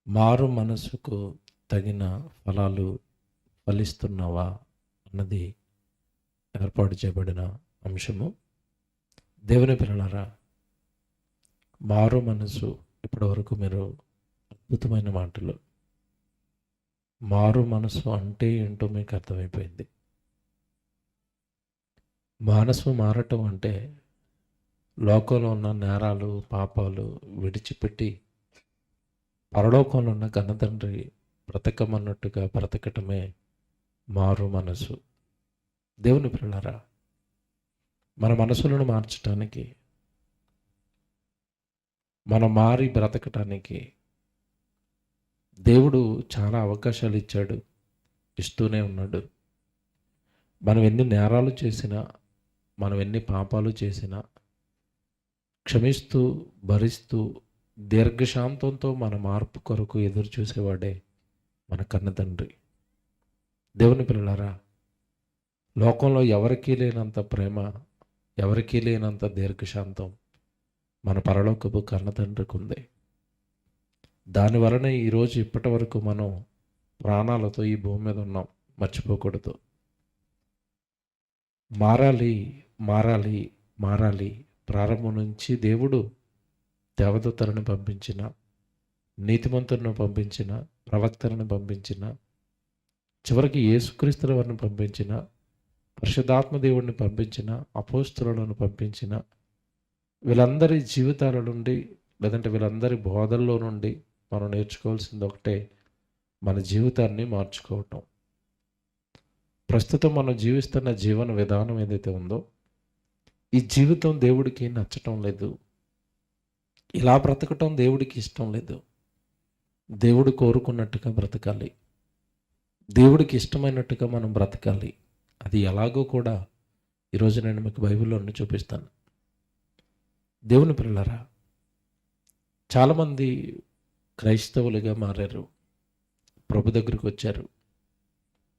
మారు మనసుకు తగిన ఫలాలు ఫలిస్తున్నావా అన్నది ఏర్పాటు చేయబడిన అంశము. దేవుని పిల్లలారా, మారు మనసు ఇప్పటివరకు మీరు అద్భుతమైన మాటలు. మారు మనసు అంటే ఏంటో మీకు అర్థమైపోయింది. మనసు మారటం అంటే లోకంలో ఉన్న నేరాలు పాపాలు విడిచిపెట్టి పరలోకంలో ఉన్న కన్నతండ్రి బ్రతకమన్నట్టుగా బ్రతకటమే మారు మనసు. దేవుని పిల్లలారా, మన మనసులను మార్చటానికి, మనం మారి బ్రతకటానికి దేవుడు చాలా అవకాశాలు ఇచ్చాడు, ఇస్తూనే ఉన్నాడు. మనం ఎన్ని నేరాలు చేసినా, మనం ఎన్ని పాపాలు చేసినా క్షమిస్తూ భరిస్తూ దీర్ఘశాంతంతో మన మార్పు కొరకు ఎదురు చూసేవాడే మన కన్నతండ్రి. దేవుని పిల్లలారా, లోకంలో ఎవరికీ లేనంత ప్రేమ, ఎవరికీ లేనంత దీర్ఘశాంతం మన పరలోకపు కన్నతండ్రికి ఉంది. దానివలన ఈరోజు ఇప్పటి వరకు మనం ప్రాణాలతో ఈ భూమి మీద ఉన్నాం. మర్చిపోకూడదు. మారాలి మారాలి మారాలి. ప్రారంభం నుంచి దేవుడు దేవదూతలను పంపించిన, నీతిమంతులను పంపించిన, ప్రవక్తలను పంపించిన, చివరికి యేసుక్రీస్తుల వారిని పంపించిన, పరిశుద్ధాత్మ దేవుడిని పంపించిన, అపోస్తులను పంపించిన, వీళ్ళందరి జీవితాల నుండి లేదంటే వీళ్ళందరి బోధల్లో నుండి మనం నేర్చుకోవాల్సింది ఒకటే, మన జీవితాన్ని మార్చుకోవటం. ప్రస్తుతం మనం జీవిస్తున్న జీవన విధానం ఏదైతే ఉందో, ఈ జీవితం దేవుడికి నచ్చటం లేదు. ఇలా బ్రతకటం దేవుడికి ఇష్టం లేదు. దేవుడు కోరుకున్నట్టుగా బ్రతకాలి, దేవుడికి ఇష్టమైనట్టుగా మనం బ్రతకాలి. అది ఎలాగో కూడా ఈరోజు నేను మీకు బైబిల్లో చూపిస్తాను. దేవుని పిల్లలారా, చాలామంది క్రైస్తవులుగా మారారు, ప్రభు దగ్గరికి వచ్చారు,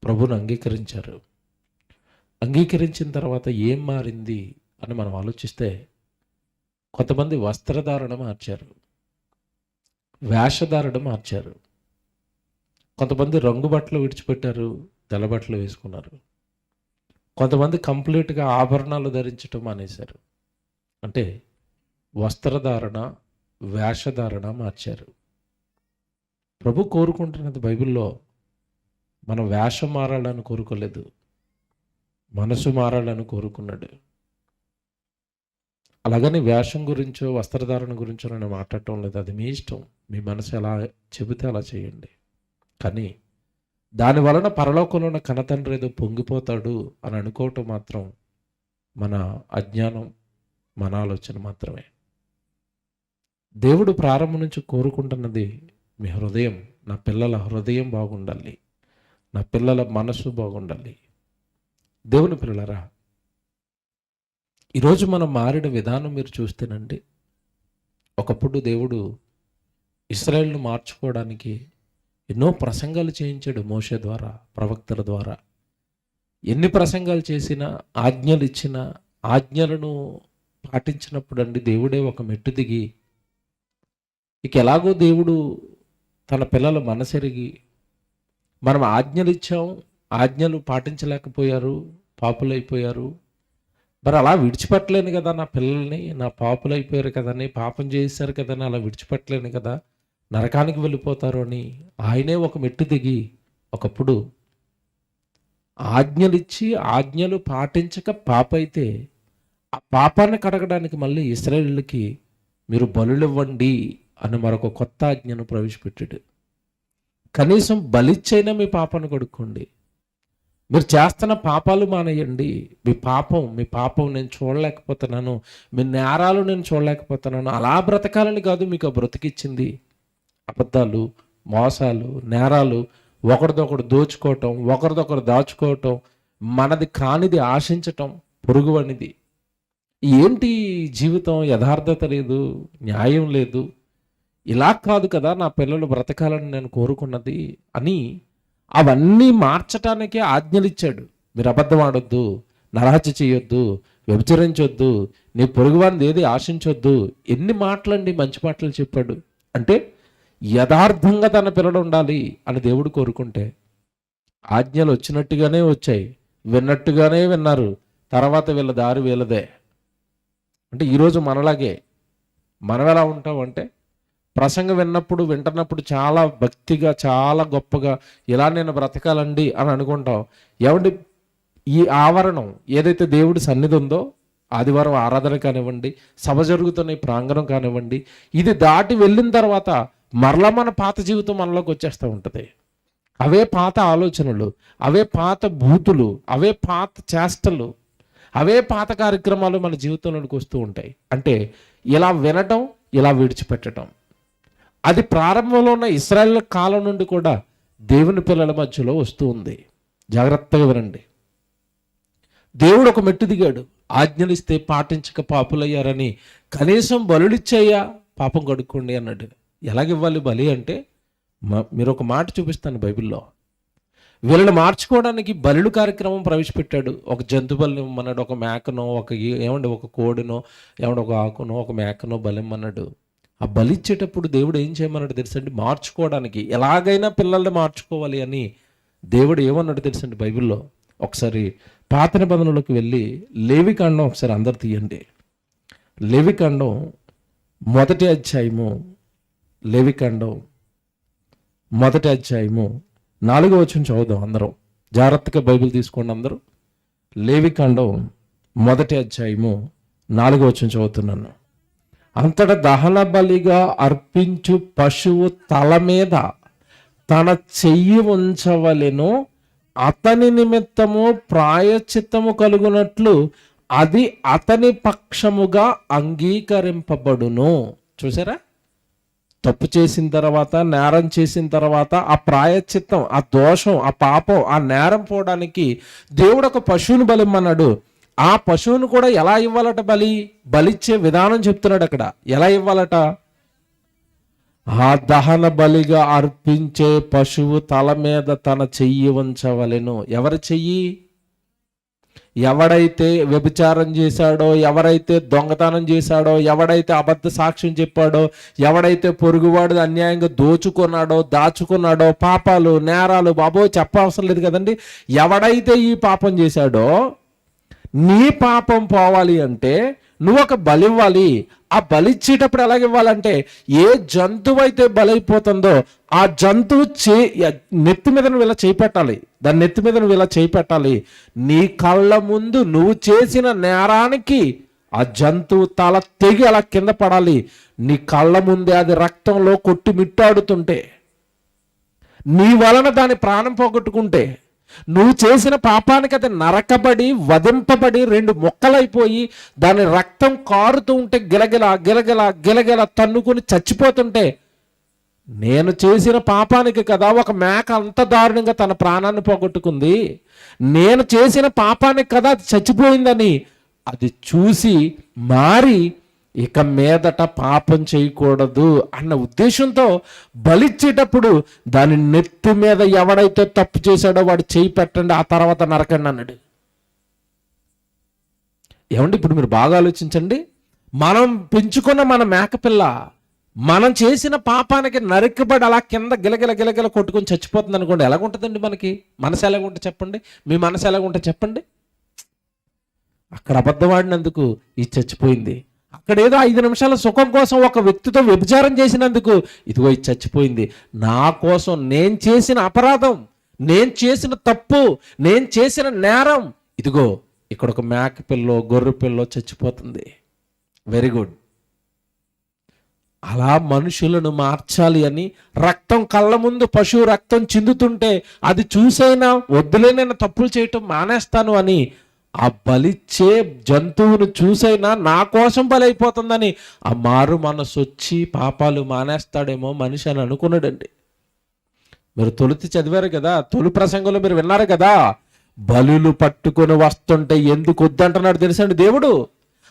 ప్రభుని అంగీకరించారు. అంగీకరించిన తర్వాత ఏం మారింది అని మనం ఆలోచిస్తే, కొంతమంది వస్త్రధారణ మార్చారు, వేషధారణ మార్చారు. కొంతమంది రంగు బట్టలు విడిచిపెట్టారు, తెల్ల బట్టలు వేసుకున్నారు. కొంతమంది కంప్లీట్గా ఆభరణాలు ధరించటం మానేశారు. అంటే వస్త్రధారణ వేషధారణ మార్చారు. ప్రభు కోరుకుంటున్నది బైబిల్లో మన వేషం మారాలని కోరుకోలేదు, మనసు మారాలని కోరుకున్నాడు. అలాగని వేషం గురించో వస్త్రధారణ గురించో నేను మాట్లాడటం లేదు, అది మీ ఇష్టం. మీ మనసు ఎలా చెబితే అలా చేయండి. కానీ దాని వలన పరలోకంలో ఉన్న కన్నతండ్రి ఏదో పొంగిపోతాడు అని అనుకోవటం మాత్రం మన అజ్ఞానం, మన ఆలోచన మాత్రమే. దేవుడు ప్రారంభం నుంచి కోరుకుంటున్నది మీ హృదయం. నా పిల్లల హృదయం బాగుండాలి, నా పిల్లల మనసు బాగుండాలి. దేవుని పిల్లలారా, ఈరోజు మనం మారిన విధానం మీరు చూస్తేనండి, ఒకప్పుడు దేవుడు ఇశ్రాయేలును మార్చుకోవడానికి ఎన్నో ప్రసంగాలు చేయించాడు మోషే ద్వారా, ప్రవక్తల ద్వారా. ఎన్ని ప్రసంగాలు చేసినా, ఆజ్ఞలు ఇచ్చినా, ఆజ్ఞలను పాటించినప్పుడు అండి దేవుడే ఒక మెట్టు దిగి, ఇక ఎలాగో దేవుడు తన పిల్లల మనసెరిగి, మనం ఆజ్ఞలు ఇచ్చాం, ఆజ్ఞలు పాటించలేకపోయారు, పాపులైపోయారు, మరి అలా విడిచిపెట్టలేను కదా నా పిల్లల్ని, నా పాపులు అయిపోయారు కదని, పాపం చేశారు కదని అలా విడిచిపెట్టలేను కదా, నరకానికి వెళ్ళిపోతారు అని ఆయనే ఒక మెట్టు దిగి ఒకప్పుడు ఆజ్ఞలు ఇచ్చి ఆజ్ఞలు పాటించక పాప అయితే ఆ పాపాన్ని కడగడానికి మళ్ళీ ఇశ్రాయేలుకి మీరు బలులు ఇవ్వండి అని మరొక కొత్త ఆజ్ఞను ప్రవేశపెట్టాడు. కనీసం బలిచ్చైనా మీ పాపాన్ని కడుక్కోండి, మీరు చేస్తున్న పాపాలు మానేయండి. మీ పాపం నేను చూడలేకపోతున్నాను, మీ నేరాలు నేను చూడలేకపోతున్నాను. అలా బ్రతకాలని కాదు మీకు ఆ బ్రతికిచ్చింది. అబద్ధాలు, మోసాలు, నేరాలు, ఒకరిదొకరు దోచుకోవటం, ఒకరిదొకరు దాచుకోవటం, మనది కానిది ఆశించటం, పొరుగువనిది. ఏంటి జీవితం? యథార్థత లేదు, న్యాయం లేదు. ఇలా కాదు కదా నా పిల్లలు బ్రతకాలని నేను కోరుకున్నది అని అవన్నీ మార్చటానికే ఆజ్ఞలు ఇచ్చాడు. మీరు అబద్ధం ఆడొద్దు, నరహత్య చేయొద్దు, వ్యభిచరించొద్దు, నీ పొరుగువారిని ఏది ఆశించొద్దు. ఎన్ని మాటలండి, మంచి మాటలు చెప్పాడు. అంటే యథార్థంగా తన పిల్లలు ఉండాలి అని దేవుడు కోరుకుంటే ఆజ్ఞలు వచ్చినట్టుగానే వచ్చాయి, విన్నట్టుగానే విన్నారు. తర్వాత వీళ్ళ దారి వీళ్ళదే. అంటే ఈరోజు మనలాగే మనం ఎలా ఉంటామంటే ప్రసంగం వింటున్నప్పుడు చాలా భక్తిగా, చాలా గొప్పగా ఇలా నేను బ్రతకాలండి అని అనుకుంటాం. ఏమండి, ఈ ఆవరణం ఏదైతే దేవుడి సన్నిధి ఉందో, ఆదివారం ఆరాధన కానివ్వండి, సభ జరుగుతున్న ఈ ప్రాంగణం కానివ్వండి, ఇది దాటి వెళ్ళిన తర్వాత మరలా మన పాత జీవితం మనలోకి వచ్చేస్తూ ఉంటుంది. అవే పాత ఆలోచనలు, అవే పాత బూతులు, అవే పాత చేష్టలు, అవే పాత కార్యక్రమాలు మన జీవితంలోకి వస్తూ ఉంటాయి. అంటే ఇలా వినటం, ఇలా విడిచిపెట్టడం, అది ప్రారంభంలో ఉన్న ఇశ్రాయేలు కాలం నుండి కూడా దేవుని పిల్లల మధ్యలో వస్తూ ఉంది. జాగ్రత్తగా వినండి. దేవుడు ఒక మెట్టు దిగాడు. ఆజ్ఞలిస్తే పాటించక పాపులయ్యారని కనీసం బలులిచ్చేయ్యా, పాపం కడుక్కోండి అన్నాడు. ఎలాగివ్వాలి బలి అంటే, మీరు ఒక మాట చూపిస్తాను బైబిల్లో. వీళ్ళని మార్చుకోవడానికి బలులు కార్యక్రమం ప్రవేశపెట్టాడు. ఒక జంతు బలి ఇవ్వమన్నాడు, ఒక మేకనో, ఒక కోడినో, ఒక ఆకునో, ఒక మేకనో బలిమ్మన్నాడు. ఆ బలిచ్చేటప్పుడు దేవుడు ఏం చేయమన్నాడు తెలుసండి? మార్చుకోవడానికి, ఎలాగైనా పిల్లల్ని మార్చుకోవాలి అని దేవుడు ఏమన్నాడు తెలుసండి బైబిల్లో? ఒకసారి పాత నిబంధనలోకి వెళ్ళి లేవికాండం ఒకసారి అందరు తీయండి. లేవికాండం మొదటి అధ్యాయము, లేవికాండం మొదటి అధ్యాయము 4వ వచనం చదువుదాం అందరం. జాగ్రత్తగా బైబిల్ తీసుకోండి అందరూ. లేవికాండం మొదటి అధ్యాయము 4వ వచనం చదువుతున్నాను. అంతటా దహన బలిగా అర్పించు పశువు తల మీద తన చెయ్యి ఉంచవలెను, అతని నిమిత్తము ప్రాయశ్చిత్తము కలుగునట్లు అది అతని పక్షముగా అంగీకరింపబడును. చూసారా? తప్పు చేసిన తర్వాత, నేరం చేసిన తర్వాత ఆ ప్రాయశ్చిత్తం, ఆ దోషం, ఆ పాపం, ఆ నేరం పోవడానికి దేవుడు ఒక పశువుని బలిమ్మన్నాడు. ఆ పశువును కూడా ఎలా ఇవ్వాలట? బలిచ్చే విధానం చెప్తున్నాడు అక్కడ. ఎలా ఇవ్వాలట? ఆ దహన బలిగా అర్పించే పశువు తల మీద తన చెయ్యి ఉంచవలెను. ఎవరి చెయ్యి? ఎవడైతే వ్యభిచారం చేశాడో, ఎవరైతే దొంగతనం చేశాడో, ఎవడైతే అబద్ధ సాక్ష్యం చెప్పాడో, ఎవడైతే పొరుగువాడు అన్యాయంగా దాచుకున్నాడో, పాపాలు, నేరాలు, బాబోయ్ చెప్పవసరం లేదు కదండి. ఎవడైతే ఈ పాపం చేశాడో, నీ పాపం పోవాలి అంటే నువ్వు ఒక బలి ఇవ్వాలి. ఆ బలిచ్చేటప్పుడు ఎలాగివ్వాలంటే, ఏ జంతువు అయితే బలైపోతుందో ఆ జంతువు నెత్తి మీద నువ్వు ఇలా చేయి పెట్టాలి. దాని నెత్తి మీద నువ్వు ఇలా చేయి పెట్టాలి. నీ కళ్ళ ముందు నువ్వు చేసిన నేరానికి ఆ జంతువు తల తెగి అలా కింద పడాలి. నీ కళ్ళ ముందే అది రక్తంలో కొట్టి మిట్టాడుతుంటే, నీ వలన దాని ప్రాణం పోగొట్టుకుంటే, నువ్వు చేసిన పాపానికి అది నరకబడి, వధింపబడి, 2 ముక్కలైపోయి దాని రక్తం కారుతూ ఉంటే, గిలగిల తన్నుకొని చచ్చిపోతుంటే, నేను చేసిన పాపానికి కదా ఒక మేక అంత దారుణంగా తన ప్రాణాన్ని పోగొట్టుకుంది, నేను చేసిన పాపానికి కదా అది చచ్చిపోయిందని అది చూసి మారి ఇక మీదట పాపం చేయకూడదు అన్న ఉద్దేశంతో బలిచ్చేటప్పుడు దాని నెత్తి మీద ఎవడైతే తప్పు చేశాడో వాడు చేయి పెట్టండి, ఆ తర్వాత నరకండి అన్నాడు. ఏమండి, ఇప్పుడు మీరు బాగా ఆలోచించండి. మనం పెంచుకున్న మన మేకపిల్ల మనం చేసిన పాపానికి నరకబడి అలా కింద గిలగిల కొట్టుకొని చచ్చిపోతుంది అనుకోండి, ఎలాగుంటుందండి? మనసు ఎలాగుంటుంది చెప్పండి? మీ మనసు ఎలాగుంటుంది చెప్పండి? అక్కడ అబద్ధమాడినందుకు ఇది చచ్చిపోయింది. అక్కడ ఏదో 5 నిమిషాల సుఖం కోసం ఒక వ్యక్తితో వ్యభిచారం చేసినందుకు ఇదిగో ఇది చచ్చిపోయింది. నా కోసం నేను చేసిన అపరాధం, నేను చేసిన తప్పు, నేను చేసిన నేరం, ఇదిగో ఇక్కడ ఒక మేక పిల్లో, గొర్రె పిల్లో చచ్చిపోతుంది. Very good. అలా మనుషులను మార్చాలి అని రక్తం కళ్ళ ముందు పశువు రక్తం చిందుతుంటే అది చూసైనా వద్దులే, నేను తప్పులు చేయటం మానేస్తాను అని ఆ బలిచ్చే జంతువును చూసైనా నా కోసం బలైపోతుందని ఆ మారు మనసు వచ్చి పాపాలు మానేస్తాడేమో మనిషి అని అనుకున్నాడండి. మీరు తొలితి చదివారు కదా, తొలి ప్రసంగంలో మీరు విన్నారు కదా, బలులు పట్టుకొని వస్తుంటే ఎందుకు వద్దంటున్నాడు తెలుసండి దేవుడు?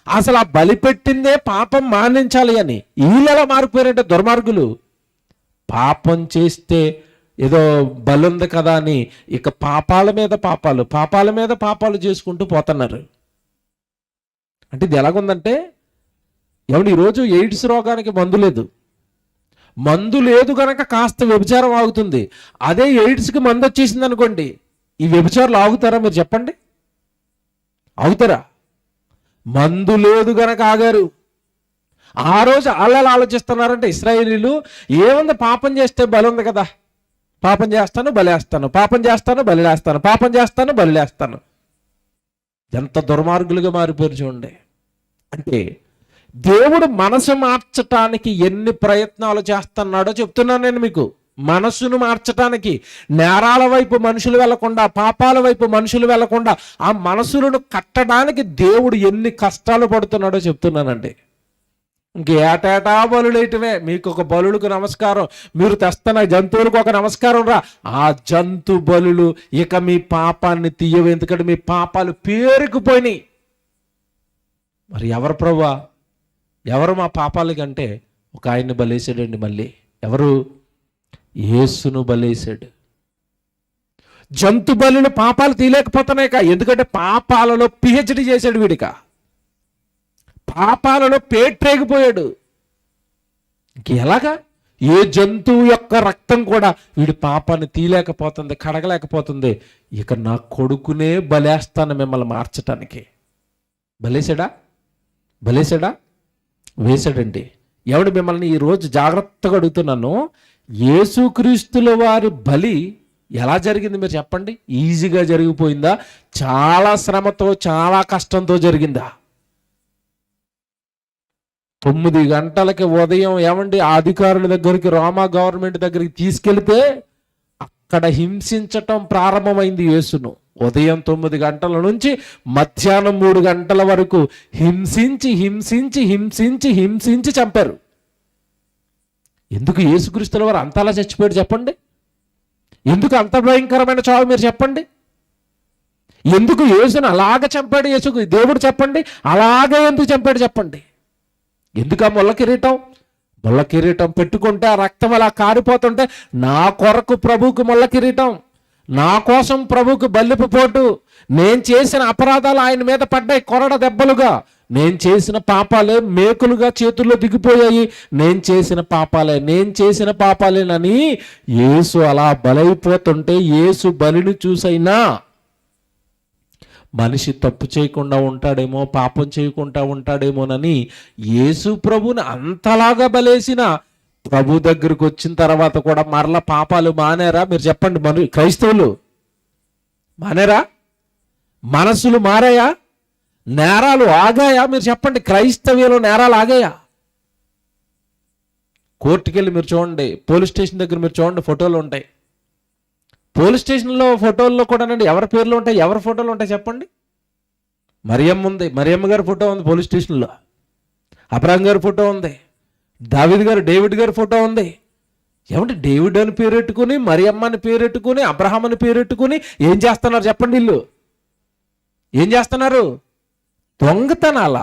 అసలు ఆ బలి పెట్టిందే పాపం మానించాలి అని. వీళ్ళు ఎలా మారిపోయారంటే దుర్మార్గులు. పాపం చేస్తే ఏదో బలుంది కదా అని ఇక పాపాల మీద పాపాలు చేసుకుంటూ పోతున్నారు. అంటే ఇది ఎలాగుందంటే, ఏమంటే ఈరోజు ఎయిడ్స్ రోగానికి మందు లేదు, మందు లేదు గనక కాస్త వ్యభిచారం ఆగుతుంది. అదే ఎయిడ్స్కి మందు వచ్చేసింది అనుకోండి, ఈ వ్యభిచారులు ఆగుతారా మీరు చెప్పండి? ఆగుతారా? మందు లేదు గనక ఆగారు. ఆ రోజు వాళ్ళు ఆలోచిస్తున్నారంటే ఇశ్రాయేలీలు, ఏముంది పాపం చేస్తే బలి ఉంది కదా, పాపం చేస్తాను బలేస్తాను, పాపం చేస్తాను బలిలేస్తాను, పాపం చేస్తాను బలిలేస్తాను. ఎంత దుర్మార్గులుగా మారిపోయారు చూడండి. అంటే దేవుడు మనసు మార్చటానికి ఎన్ని ప్రయత్నాలు చేస్తున్నాడో చెప్తున్నాను నేను మీకు. మనసును మార్చటానికి, నేరాల వైపు మనుషులు వెళ్లకుండా, పాపాల వైపు మనుషులు వెళ్లకుండా ఆ మనసులను కట్టడానికి దేవుడు ఎన్ని కష్టాలు పడుతున్నాడో చెప్తున్నానండి. ఇంకేటేటా బలులేయటమే. మీకు ఒక బలులకు నమస్కారం, మీరు తెస్తున్న జంతువులకు ఒక నమస్కారం రా. ఆ జంతు బలులు ఇక మీ పాపాన్ని తీయవు, ఎందుకంటే మీ పాపాలు పేరుకుపోయినాయి. మరి ఎవరు ప్రభువా, ఎవరు మా పాపాలకంటే ఒక ఆయన్ని బలేసాడండి. మళ్ళీ ఎవరు? యేసును బలేసాడు. జంతు బలులు పాపాలు తీయలేకపోతున్నాయి, ఎందుకంటే పాపాలలో పిహెచ్డి చేశాడు వీడిక, పాపాలలో పేట్రేగిపోయాడు. ఎలాగా? ఏ జంతువు యొక్క రక్తం కూడా వీడి పాపాన్ని తీయలేకపోతుంది, కడగలేకపోతుంది. ఇక నా కొడుకునే బలేస్తాను మిమ్మల్ని మార్చటానికి. బలేసాడా? బలేసాడా? వేశాడండి. ఎవడు? మిమ్మల్ని ఈరోజు జాగ్రత్తగా అడుగుతున్నాను, యేసుక్రీస్తుల వారి బలి ఎలా జరిగింది మీరు చెప్పండి? ఈజీగా జరిగిపోయిందా? చాలా శ్రమతో, చాలా కష్టంతో జరిగిందా? 9 గంటలకి ఉదయం ఏమండి అధికారుల దగ్గరికి, రోమా గవర్నమెంట్ దగ్గరికి తీసుకెళ్తే అక్కడ హింసించటం ప్రారంభమైంది యేసును. ఉదయం 9 గంటల నుంచి మధ్యాహ్నం 3 గంటల వరకు హింసించి హింసించి హింసించి హింసించి చంపారు. ఎందుకు యేసుక్రీస్తుల వారు అంతలా చచ్చిపోయాడు చెప్పండి? ఎందుకు అంత భయంకరమైన చావు మీరు చెప్పండి? ఎందుకు యేసును అలాగ చంపాడు యేసుకు దేవుడు చెప్పండి? అలాగే ఎందుకు చంపాడు చెప్పండి? ఎందుకు ఆ ముళ్ళ కిరీటం పెట్టుకుంటే ఆ రక్తం అలా కారిపోతుంటే, నా కొరకు ప్రభువుకు ముళ్ళ కిరీటం, నా కోసం ప్రభువుకు బల్లెపు పోటు, నేను చేసిన అపరాధాలు ఆయన మీద పడ్డాయి కొరడ దెబ్బలుగా, నేను చేసిన పాపాలే మేకులుగా చేతుల్లో దిగిపోయాయి, నేను చేసిన పాపాలేనని యేసు అలా బలైపోతుంటే, యేసు బలిని చూసైనా మనిషి తప్పు చేయకుండా ఉంటాడేమో, పాపం చేయకుండా ఉంటాడేమోనని యేసు ప్రభుని అంతలాగా బలేసిన ప్రభు దగ్గరికి వచ్చిన తర్వాత కూడా మరల పాపాలు మానేరా మీరు చెప్పండి? క్రైస్తవులు మానేరా? మనసులు మారాయా? నేరాలు ఆగాయా మీరు చెప్పండి? క్రైస్తవ్యంలో నేరాలు ఆగాయా? కోర్టుకెళ్ళి మీరు చూడండి, పోలీస్ స్టేషన్ దగ్గర మీరు చూడండి, ఫోటోలు ఉంటాయి. పోలీస్ స్టేషన్లో ఫోటోల్లో కూడానండి ఎవరి పేర్లు ఉంటాయి, ఎవరి ఫోటోలు ఉంటాయి చెప్పండి? మరియమ్మ ఉంది, మరియమ్మ గారి ఫోటో ఉంది పోలీస్ స్టేషన్లో. అబ్రహాం గారి ఫోటో ఉంది, డేవిడ్ గారి ఫోటో ఉంది. ఏమంటే డేవిడ్ అని పేరెట్టుకుని, మరియమ్మ అని పేరెట్టుకుని, అబ్రహాం అని పేరెట్టుకుని ఏం చేస్తున్నారు చెప్పండి? వీళ్ళు ఏం చేస్తున్నారు? దొంగతనాల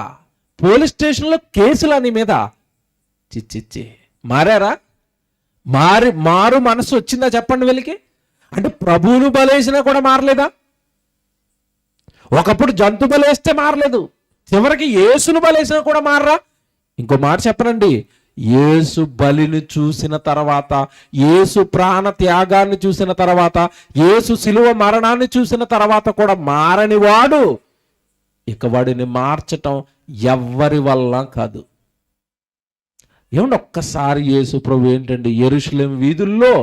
పోలీస్ స్టేషన్లో కేసులు అని మీద చిచ్చిచ్చి మారారా? మారు మనసు వచ్చిందా చెప్పండి వీళ్ళకి? అంటే ప్రభువును బలేసినా కూడా మారలేదా? ఒకప్పుడు జంతు బలేస్తే మారలేదు, చివరికి యేసును బలేసినా కూడా మారరా? ఇంకో మాట చెప్పనండి, యేసు బలిని చూసిన తర్వాత, యేసు ప్రాణ త్యాగాన్ని చూసిన తర్వాత, యేసు శిలువ మరణాన్ని చూసిన తర్వాత కూడా మారని వాడు ఇక వాడిని మార్చటం ఎవ్వరి వల్ల కాదు. ఏమంటే ఒక్కసారి యేసు ప్రభు ఏంటండి యెరూషలేము వీధుల్లో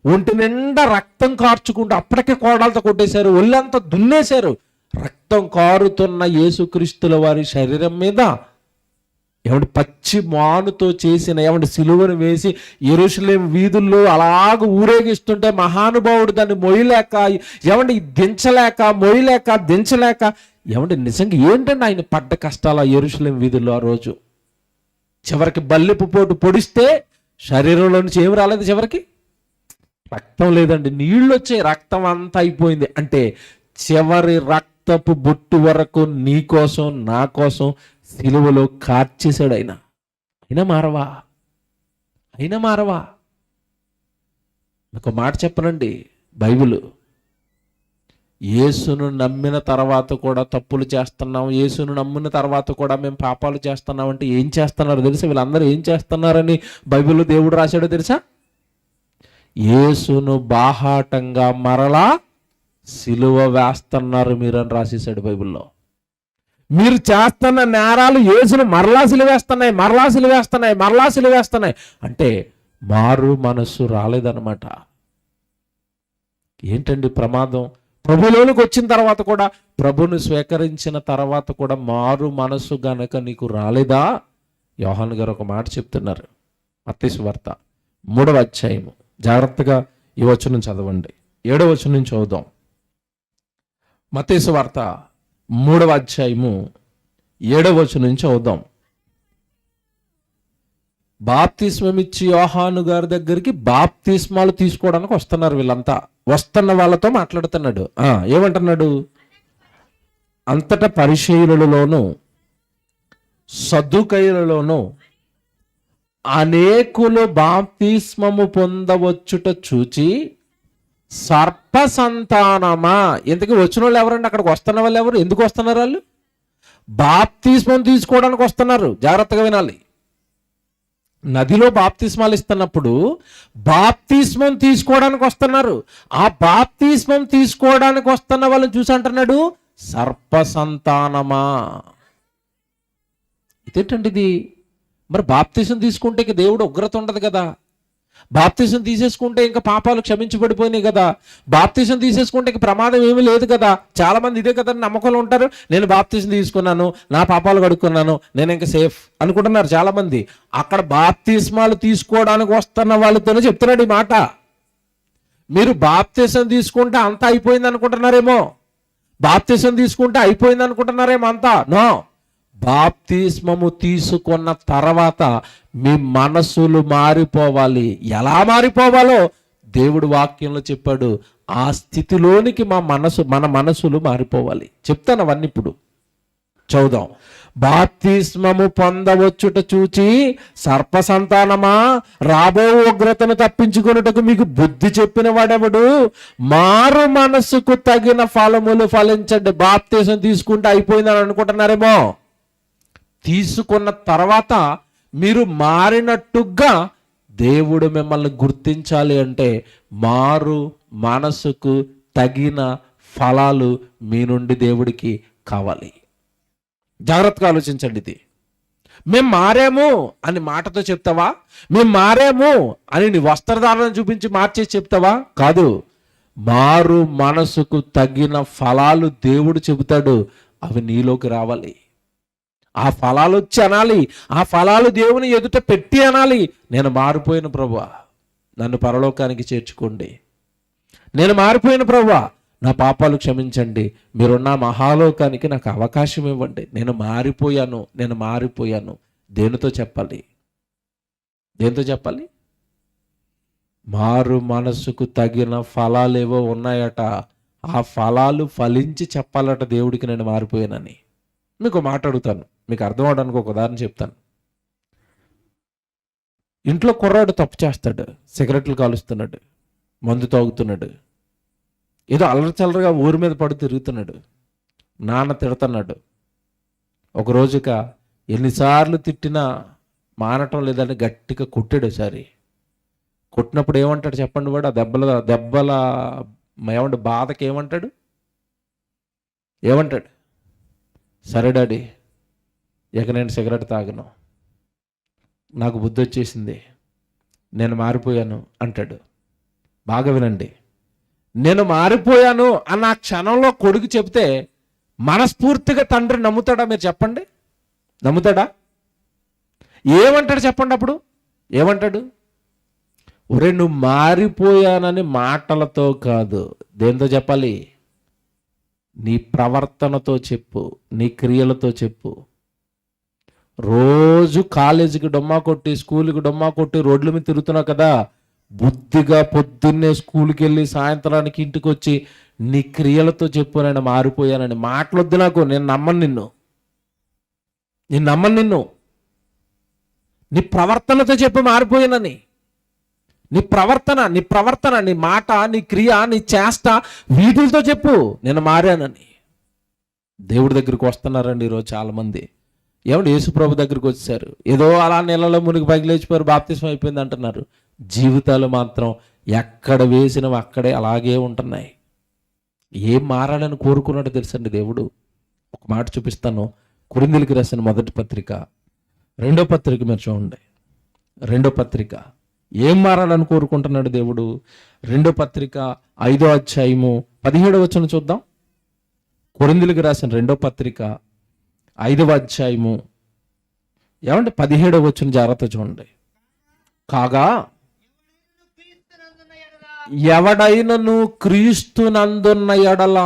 ఒంటి నిండా రక్తం కార్చుకుంటూ అప్పటికే కోడాలతో కొట్టేశారు, ఒళ్ళంతా దున్నేశారు. రక్తం కారుతున్న యేసుక్రీస్తుల వారి శరీరం మీద ఏమంటే పచ్చి మానుతో చేసిన సిలువను వేసి యెరూషలేము వీధుల్లో అలాగ ఊరేగిస్తుంటే మహానుభావుడు దాన్ని మొయ్యలేక, దించలేక నిజంగా ఏంటంటే ఆయన పడ్డ కష్టాలు యెరూషలేము వీధుల్లో ఆ రోజు. చివరికి బల్లెపు పోటు పొడిస్తే శరీరంలో నుంచి ఏమి రాలేదు, చివరికి రక్తం లేదండి, నీళ్ళు వచ్చాయి, రక్తం అంతా అయిపోయింది. అంటే చివరి రక్తపు బొట్టు వరకు నీ కోసం నా కోసం సిలువలో కార్చేశాడు ఆయన. అయినా మారవా? మీకు మాట చెప్పనండి, బైబిల్ యేసును నమ్మిన తర్వాత కూడా తప్పులు చేస్తున్నాం, యేసును నమ్మిన తర్వాత కూడా మేము పాపాలు చేస్తున్నాం అంటే ఏం చేస్తున్నారు తెలుసా? వీళ్ళందరూ ఏం చేస్తున్నారని బైబిల్లో దేవుడు రాశాడో తెలుసా? యేసును బాహాటంగా మరలా సిలువ వేస్తున్నారు మీరని రాసేసాడు బైబిల్లో. మీరు చేస్తున్న నేరాలు యేసును మరలా సిలువేస్తున్నాయి, మరలా సిలువేస్తున్నాయి, మరలా సిలువేస్తున్నాయి అంటే మారు మనస్సు రాలేదన్నమాట. ఏంటండి ప్రమాదం? ప్రభులోనికి వచ్చిన తర్వాత కూడా, ప్రభుని స్వీకరించిన తర్వాత కూడా మారు మనస్సు గనక నీకు రాలేదా? యోహాను గారు ఒక మాట చెప్తున్నారు, మత్తయి సువార్త 3వ అధ్యాయము. జాగ్రత్తగా ఈ వచనం చదవండి, 7వ వచనం నుంచి చదువుదాం. మత్తయి సువార్త 3వ అధ్యాయము 7వ వచనం నుంచి చదువుదాం. బాప్తిస్మం ఇచ్చి యోహాను గారి దగ్గరికి బాప్తిస్మాలు తీసుకోవడానికి వస్తున్నారు వీళ్ళంతా. వస్తున్న వాళ్ళతో మాట్లాడుతున్నాడు. ఏమంటున్నాడు? అంతటా పరిసయ్యులలోను సద్దుకయ్యులలోను అనేకులు బాప్తిస్మము పొందవచ్చుట చూచి, సర్ప సంతానమా. ఇంతకీ వచ్చిన వాళ్ళు ఎవరండి? అక్కడికి వస్తున్న వాళ్ళు ఎవరు? ఎందుకు వస్తున్నారు వాళ్ళు? బాప్తిస్మం తీసుకోవడానికి వస్తున్నారు. జాగ్రత్తగా వినాలి. నదిలో బాప్తిస్మాలు ఇస్తున్నప్పుడు బాప్తిస్మం తీసుకోవడానికి వస్తున్నారు. ఆ బాప్తిస్మం తీసుకోవడానికి వస్తున్న వాళ్ళని చూసి అంటున్నాడు, సర్ప సంతానమా. ఇదేంటండి ఇది? మరి బాప్తిసం తీసుకుంటే ఇక దేవుడు ఉగ్రత ఉండదు కదా, బాప్తిసం తీసేసుకుంటే ఇంకా పాపాలు క్షమించబడిపోయినాయి కదా, బాప్తిసం తీసేసుకుంటే ఇంక ప్రమాదం ఏమీ లేదు కదా. చాలా మంది ఇదే కదా నమ్మకంలో ఉంటారు. నేను బాప్తిసం తీసుకున్నాను, నా పాపాలు కడుక్కున్నాను, నేను ఇంకా సేఫ్ అనుకుంటున్నారు చాలా మంది. అక్కడ బాప్తిస్మాలు తీసుకోవడానికి వస్తున్న వాళ్ళతోనే చెప్తున్నాడు ఈ మాట. మీరు బాప్తిసం తీసుకుంటే అంతా అయిపోయింది అనుకుంటున్నారేమో, బాప్తిసం తీసుకుంటే అయిపోయింది అనుకుంటున్నారేమో అంతా. నో, బాప్తిస్మము తీసుకున్న తర్వాత మీ మనసులు మారిపోవాలి. ఎలా మారిపోవాలో దేవుడు వాక్యంలో చెప్పాడు. ఆ స్థితిలోనికి మన మనసులు మారిపోవాలి. చెప్తాను అవన్నీ ఇప్పుడు, చదువుదాం. బాప్తిస్మము పొందవచ్చుట చూచి, సర్ప సంతానమా, రాబో ఉగ్రతను తప్పించుకున్నటకు మీకు బుద్ధి చెప్పిన వాడెవడు? మారు మనసుకు తగిన ఫలములు ఫలించండి. బాప్తిసం తీసుకుంటే అయిపోయిందని అనుకుంటున్నారేమో, తీసుకున్న తర్వాత మీరు మారినట్టుగా దేవుడు మిమ్మల్ని గుర్తించాలి అంటే మారు మనసుకు తగిన ఫలాలు మీ నుండి దేవుడికి కావాలి. జాగ్రత్తగా ఆలోచించండి. ఇది మేము మారాము అని మాటతో చెప్తావా? మేము మారాము అని నీ వస్త్రధారణ చూపించి మార్చేసి చెప్తావా? కాదు. మారు మనసుకు తగిన ఫలాలు దేవుడు చెబుతాడు, అవి నీలోకి రావాలి. ఆ ఫలాలు వచ్చి అనాలి, ఆ ఫలాలు దేవుని ఎదుట పెట్టి అనాలి, నేను మారిపోయిన ప్రభువా, నన్ను పరలోకానికి చేర్చుకోండి. నేను మారిపోయిన ప్రభువా, నా పాపాలు క్షమించండి. మీరున్న మహాలోకానికి నాకు అవకాశం ఇవ్వండి. నేను మారిపోయాను, నేను మారిపోయాను. దేనితో చెప్పాలి? దేనితో చెప్పాలి? మారు మనసుకు తగిన ఫలాలేవో ఉన్నాయట. ఆ ఫలాలు ఫలించి చెప్పాలట దేవుడికి నేను మారిపోయానని. మీకు మాట అడుగుతాను, మీకు అర్థం అవడానికి ఒక ఉదాహరణ చెప్తాను. ఇంట్లో కుర్రాడు తప్పు చేస్తాడు, సిగరెట్లు కాలుస్తున్నాడు, మందు తాగుతున్నాడు, ఏదో అల్లరచల్లరగా ఊరి మీద పడి తిరుగుతున్నాడు, నాన్న తిడుతున్నాడు. ఒకరోజుక ఎన్నిసార్లు తిట్టినా మానటం లేదని గట్టిగా కొట్టాడు. ఒకసారి కొట్టినప్పుడు ఏమంటాడు చెప్పండి? వాడు ఆ దెబ్బల ఏమంటే బాధకి ఏమంటాడు? సరే డాడీ, ఇక నేను సిగరెట్ తాగను, నాకు బుద్ధి వచ్చేసింది, నేను మారిపోయాను అంటాడు. బాగా వినండి, నేను మారిపోయాను అన్న క్షణంలో కొడుకు చెప్తే మనస్ఫూర్తిగా తండ్రి నమ్ముతాడా? మీరు చెప్పండి, నమ్ముతాడా? ఏమంటాడు చెప్పండి? అప్పుడు ఏమంటాడు? ఒరే, నువ్వు మారిపోయానని మాటలతో కాదు, దేంతో చెప్పాలి? నీ ప్రవర్తనతో చెప్పు, నీ క్రియలతో చెప్పు. రోజు కాలేజీకి డొమ్మా కొట్టి, స్కూల్కి డొమ్మా కొట్టి రోడ్ల మీద తిరుగుతున్నావు కదా, బుద్ధిగా పొద్దున్నే స్కూల్కి వెళ్ళి సాయంత్రానికి ఇంటికి వచ్చి నీ క్రియలతో చెప్పు నేను మారిపోయానని. మాటలొద్దు నాకు, నేను నమ్మను నిన్ను. నీ ప్రవర్తనతో చెప్పు మారిపోయానని. నీ ప్రవర్తన, నీ మాట, నీ క్రియ, నీ చేష్ట వీటితో చెప్పు నేను మారానని. దేవుడి దగ్గరికి వస్తున్నారండి ఈరోజు చాలామంది. ఏమంటే యేసుప్రభు దగ్గరికి వచ్చారు, ఏదో అలా నీళ్ళలో మునిగి పైకి లేచిపోయారు, బాప్తిస్మం అయిపోయింది అంటున్నారు. జీవితాలు మాత్రం ఎక్కడ వేసినవి అక్కడే అలాగే ఉంటున్నాయి. ఏం మారాలని కోరుకున్నాడో తెలుసండి దేవుడు. ఒక మాట చూపిస్తాను. కొరింథీయులకు రాసిన మొదటి పత్రిక 2వ పత్రిక మీరు చూడండి. 2వ పత్రిక ఏం మారాలని కోరుకుంటున్నాడు దేవుడు. 2వ పత్రిక 5వ అధ్యాయము 17వ వచనం చూద్దాం. కొరింథీయులకు రాసిన 2వ పత్రిక 5వ అధ్యాయము ఏమంటే 17వ వచనం జాగ్రత్త చూడండి. కాగా ఎవడైనను క్రీస్తునందున్న ఎడల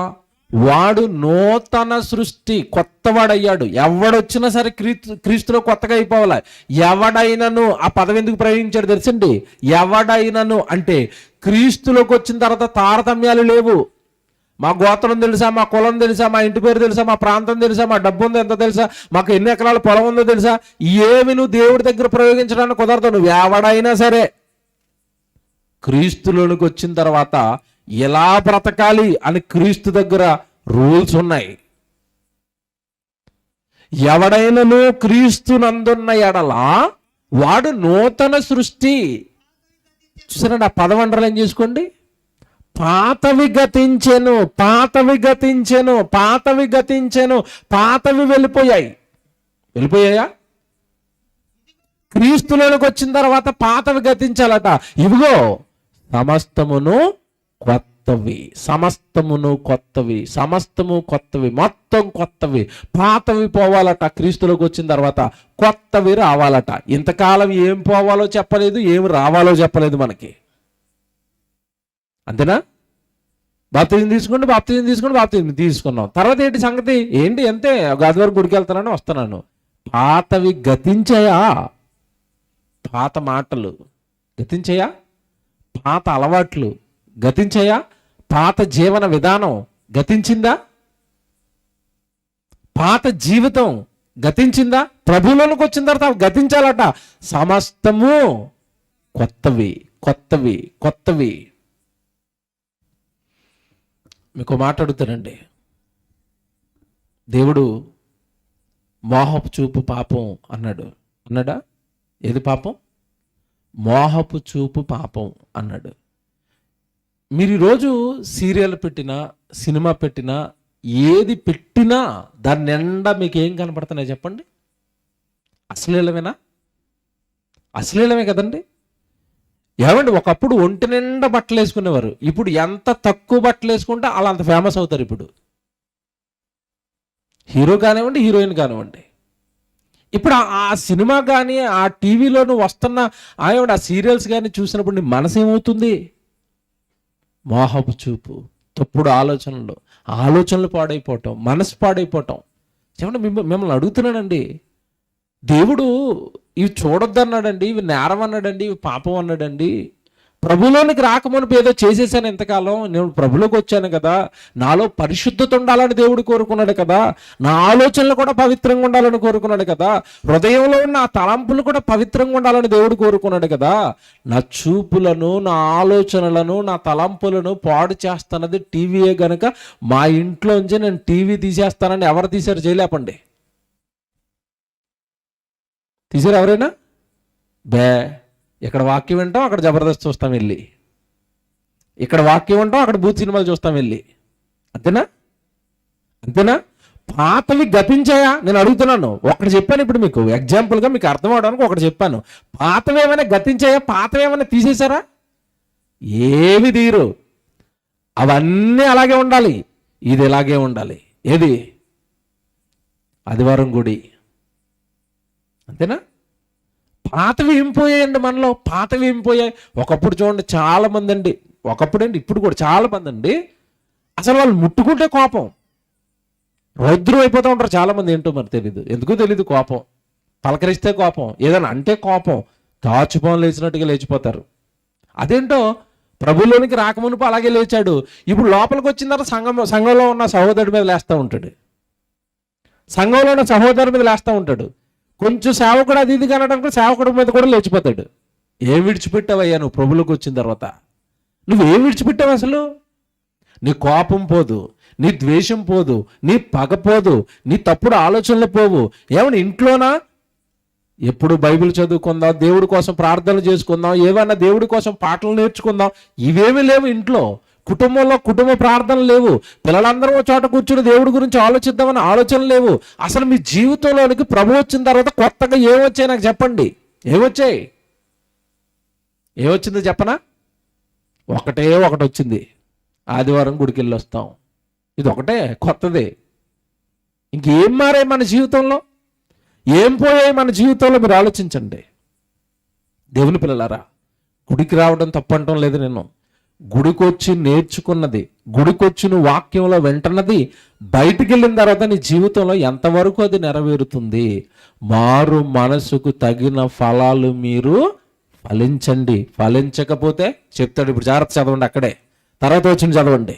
వాడు నూతన సృష్టి, కొత్తవాడయ్యాడు. ఎవడొచ్చినా సరే క్రీస్తులో కొత్తగా అయిపోవాలి. ఎవడైనను, ఆ పదం ఎందుకు ప్రయోగించాడు తెలుసండి. ఎవడైనను అంటే క్రీస్తులోకి వచ్చిన తర్వాత తారతమ్యాలు లేవు. మా గోత్రం తెలుసా, మా కులం తెలుసా, మా ఇంటి పేరు తెలుసా, మా ప్రాంతం తెలుసా, మా డబ్బు ఉందో ఎంత తెలుసా, మాకు ఎన్ని ఎకరాల పొలం ఉందో తెలుసా, ఏమి నువ్వు దేవుడి దగ్గర ప్రయోగించడానికి కుదరదు. నువ్వు ఎవడైనా సరే క్రీస్తులోనికి వచ్చిన తర్వాత ఎలా బ్రతకాలి అని క్రీస్తు దగ్గర రూల్స్ ఉన్నాయి. ఎవడైనను క్రీస్తునందున్న ఎడల వాడు నూతన సృష్టి. చూసారండి, ఆ పదం అండర్లైన్ చేసుకోండి. పాతవి గతించెను, పాతవి వెళ్ళిపోయాయా? క్రీస్తులోనికి వచ్చిన తర్వాత పాతవి గతించాలట. ఇవిగో సమస్తము కొత్తవి, మొత్తం కొత్తవి. పాతవి పోవాలట, క్రీస్తులోకి వచ్చిన తర్వాత కొత్తవి రావాలట. ఇంతకాలం ఏం పోవాలో చెప్పలేదు, ఏం రావాలో చెప్పలేదు మనకి. అంతేనా? బాప్తిజం తీసుకున్నాం. తర్వాత ఏంటి సంగతి? అంతే, గదివారం గుడికి వెళ్తానని వస్తున్నాను. పాతవి గతించాయా? పాత మాటలు గతించాయా? పాత అలవాట్లు గతించాయా? పాత జీవన విధానం గతించిందా? పాత జీవితం గతించిందా? ప్రభువులోనికి వచ్చిన తర్వాత గతించాలట. సమస్తము కొత్తవి. మీకు మాట్లాడుతానండి. దేవుడు మోహపు చూపు పాపం అన్నాడా? ఏది పాపం? మోహపు చూపు పాపం అన్నాడు. మీరు ఈరోజు సీరియల్ పెట్టినా, సినిమా పెట్టినా, ఏది పెట్టినా దాని నిండా మీకు ఏం కనపడుతున్నాయి చెప్పండి? అశ్లీలమే కదండి. ఏమండి, ఒకప్పుడు ఒంటి నిండా బట్టలు వేసుకునేవారు. ఇప్పుడు ఎంత తక్కువ బట్టలు వేసుకుంటే అలా అంత ఫేమస్ అవుతారు. ఇప్పుడు హీరో కానివ్వండి, హీరోయిన్ కానివ్వండి. ఇప్పుడు ఆ సినిమా కానీ, ఆ టీవీలోనూ వస్తున్న ఆ సీరియల్స్ కానీ చూసినప్పుడు నీ మనసు ఏమవుతుంది? మోహపు చూపు, తప్పుడు ఆలోచనలు పాడైపోవటం, మనసు పాడైపోవటం. చెప్పండి, మిమ్మల్ని అడుగుతున్నానండి. దేవుడు ఇవి చూడొద్దన్నాడండి, ఇవి నేరం అన్నాడండి, ఇవి పాపం అన్నాడండి. ప్రభులోనికి రాకమునుపు ఏదో చేసేసాను ఇంతకాలం, నేను ప్రభులోకి వచ్చాను కదా, నాలో పరిశుద్ధత ఉండాలని దేవుడు కోరుకున్నాడు కదా, నా ఆలోచనలు కూడా పవిత్రంగా ఉండాలని కోరుకున్నాడు కదా, హృదయంలో ఉన్న ఆ తలంపులు కూడా పవిత్రంగా ఉండాలని దేవుడు కోరుకున్నాడు కదా. నా చూపులను, నా ఆలోచనలను, నా తలంపులను పాడు చేస్తున్నది టీవీయే గనక మా ఇంట్లోంచి నేను టీవీ తీసేస్తానని ఎవరు తీశారు? చేయలేపండి. తీసారు ఎవరైనా? ఇక్కడ వాక్యం వింటాం, అక్కడ జబర్దస్త్ చూస్తాం వెళ్ళి. ఇక్కడ వాక్యం వింటాం, అక్కడ బూత్ సినిమాలు చూస్తాం వెళ్ళి. అంతేనా? పాతవి గతించాయా? నేను అడుగుతున్నాను. ఒకటి చెప్పాను ఇప్పుడు మీకు, ఎగ్జాంపుల్గా మీకు అర్థం అవడానికి ఒకటి చెప్పాను. పాతవి ఏమైనా గతించాయా? పాతవి ఏమైనా తీసేశారా? ఏమి తీరు. అవన్నీ అలాగే ఉండాలి, ఇది ఇలాగే ఉండాలి. ఏది? ఆదివారం గుడి. అంతేనా? పాతవి ఏం పోయాయండి మనలో? పాతవి ఏం పోయాయి? ఒకప్పుడు చూడండి చాలా మంది అండి, ఇప్పుడు కూడా చాలా మంది అండి, అసలు వాళ్ళు ముట్టుకుంటే కోపం, రౌద్రం అయిపోతూ ఉంటారు చాలా మంది. ఏంటో మరి తెలీదు, ఎందుకో తెలీదు. కోపం, పలకరిస్తే కోపం, ఏదైనా అంటే కోపం, తాచుపాలు లేచినట్టుగా లేచిపోతారు. అదేంటో ప్రభులోనికి రాకమునుపు అలాగే లేచాడు. ఇప్పుడు లోపలికి వచ్చిన తర్వాత సంఘంలో ఉన్న సహోదరుడి మీద లేస్తూ ఉంటాడు, సంఘంలో ఉన్న సహోదరుడి మీద లేస్తూ ఉంటాడు. కొంచెం సేవకుడు అది ఇది కనడానికి సేవకుడి మీద కూడా లేచిపోతాడు. ఏం విడిచిపెట్టావయ్యా నువ్వు ప్రభులోకి వచ్చిన తర్వాత? నువ్వేం విడిచిపెట్టావు అసలు? నీ కోపం పోదు, నీ ద్వేషం పోదు, నీ పగ పోదు, నీ తప్పుడు ఆలోచనలు పోవు. ఏమన్నా ఇంట్లోనా ఎప్పుడు బైబిల్ చదువుకుందాం, దేవుడి కోసం ప్రార్థనలు చేసుకుందాం, ఏమన్నా దేవుడి కోసం పాటలు నేర్చుకుందాం, ఇవేమీ లేవు ఇంట్లో. కుటుంబంలో కుటుంబ ప్రార్థనలు లేవు. పిల్లలందరూ ఒక చోట కూర్చుని దేవుడి గురించి ఆలోచిద్దామని ఆలోచనలు లేవు. అసలు మీ జీవితంలోనికి ప్రభు వచ్చిన తర్వాత కొత్తగా ఏమొచ్చాయి నాకు చెప్పండి. ఏమొచ్చాయి? ఏమొచ్చిందో చెప్పనా? ఒకటి వచ్చింది, ఆదివారం గుడికి వెళ్ళి వస్తాం. ఇది ఒకటే కొత్తది. ఇంకేం మారాయి మన జీవితంలో? ఏం పోయాయి మన జీవితంలో? మీరు ఆలోచించండి. దేవుని పిల్లలారా, గుడికి రావడం తప్పంటం లేదు నేను. గుడికొచ్చి నేర్చుకున్నది, గుడికొచ్చిన వాక్యంలో వెంటన్నది బయటికి వెళ్ళిన తర్వాత నీ జీవితంలో ఎంతవరకు అది నెరవేరుతుంది? మారు మనసుకు తగిన ఫలాలు మీరు ఫలించండి. ఫలించకపోతే చెప్తాడు. ఇప్పుడు జాగ్రత్త చదవండి, అక్కడే తర్వాత వచ్చిన చదవండి.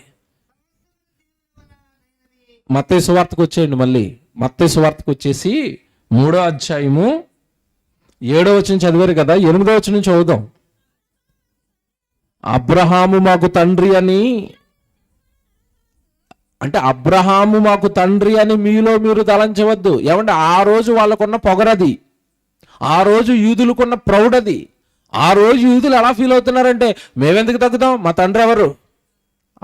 మత్తయి సువార్తకు వచ్చేయండి. మళ్ళీ మత్తయి సువార్తకు వచ్చేసి 3వ అధ్యాయము 7వ వచనం చదివారు కదా, 8వ వచనం చదువుదాం. అబ్రహాము మాకు తండ్రి అని, అంటే అబ్రహాము మాకు తండ్రి అని మీలో మీరు తలంచవద్దు. ఏమంటే ఆ రోజు వాళ్ళకున్న పొగరది, ఆ రోజు యూదులకున్న ప్రౌఢది. ఆ రోజు యూదులు ఎలా ఫీల్ అవుతున్నారంటే, మేమెందుకు తగ్గుతాం, మా తండ్రి ఎవరు?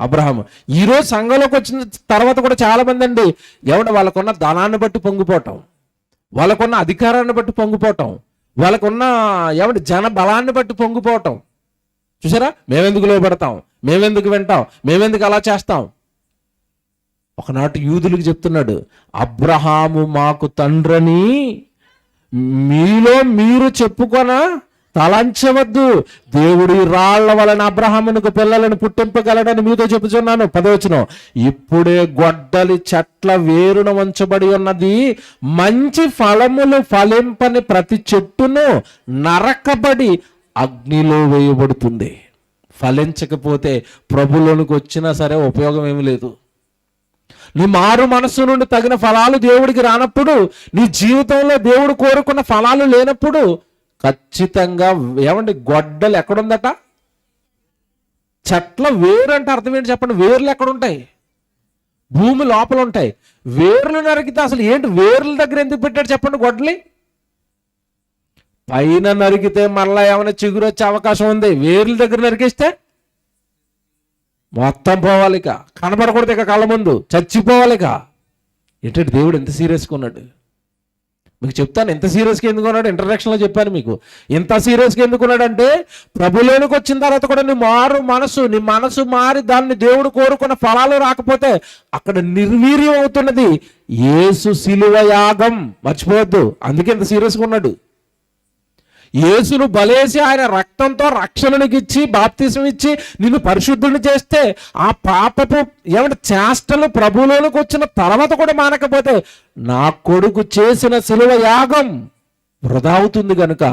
అబ్రహాము. ఈరోజు సంఘంలోకి వచ్చిన తర్వాత కూడా చాలా మంది అండి, ఏమంటే వాళ్ళకున్న ధనాన్ని బట్టి పొంగిపోవటం, వాళ్ళకున్న అధికారాన్ని బట్టి పొంగిపోవటం, వాళ్ళకున్న ఏమంటే జన బలాన్ని బట్టి పొంగిపోవటం. చూసారా? మేమెందుకు లోబడతాం, మేమెందుకు వింటాం, మేమెందుకు అలా చేస్తాం. ఒకనాటి యూదులకు చెప్తున్నాడు, అబ్రహాము మాకు తండ్రని మీలో మీరు చెప్పుకొన తలంచవద్దు. దేవుడి రాళ్ల వలన అబ్రహామునకు పిల్లలను పుట్టింపగలడని మీతో చెప్పుచున్నాను. 10వ వచనం, ఇప్పుడే గొడ్డలి చెట్ల వేరున ఉంచబడి ఉన్నది, మంచి ఫలములు ఫలింపని ప్రతి చెట్టును నరకబడి అగ్నిలో వేయబడుతుంది. ఫలించకపోతే ప్రభులోనికి వచ్చినా సరే ఉపయోగం ఏమి లేదు. నీ మారు మనస్సు నుండి తగిన ఫలాలు దేవుడికి రానప్పుడు, నీ జీవితంలో దేవుడు కోరుకున్న ఫలాలు లేనప్పుడు ఖచ్చితంగా ఏమండి గొడ్డలు ఎక్కడుందట? చెట్ల వేరు అంటే అర్థం ఏంటి చెప్పండి? వేర్లు ఎక్కడుంటాయి? భూమి లోపల ఉంటాయి. వేర్లు నరికితే అసలు ఏంటి? వేర్ల దగ్గర ఎందుకు పెట్టాడు చెప్పండి గొడ్డలి? పైన నరికితే మళ్ళా ఏమైనా చిగురు వచ్చే అవకాశం ఉంది. వేర్ల దగ్గర నరికేస్తే మొత్తం పోవాలిక, కనబడకూడదు ఇక కళ్ళ ముందు, చచ్చిపోవాలిక. ఏంటంటే దేవుడు ఎంత సీరియస్గా ఉన్నాడు మీకు చెప్తాను. ఎంత సీరియస్గా ఎందుకు ఉన్నాడు ఇంట్రడక్షన్లో చెప్పాను మీకు. ఎంత సీరియస్గా ఎందుకున్నాడంటే, ప్రభులోనికి వచ్చిన తర్వాత కూడా నీ మనసు మారి దాన్ని దేవుడు కోరుకున్న ఫలాలు రాకపోతే అక్కడ నిర్వీర్యం అవుతున్నది యేసు శిలువ యాగం. మర్చిపోవద్దు. అందుకే ఎంత సీరియస్గా ఉన్నాడు. యేసును బలేసి ఆయన రక్తంతో రక్షణనికి ఇచ్చి బాప్తిసం ఇచ్చి నిన్ను పరిశుద్ధుని చేస్తే, ఆ పాపపు ఏమంటే చేష్టలు ప్రభువులోనికి వచ్చిన తర్వాత కూడా మానకపోతే నా కొడుకు చేసిన శిలువ యాగం వృధా అవుతుంది. కనుక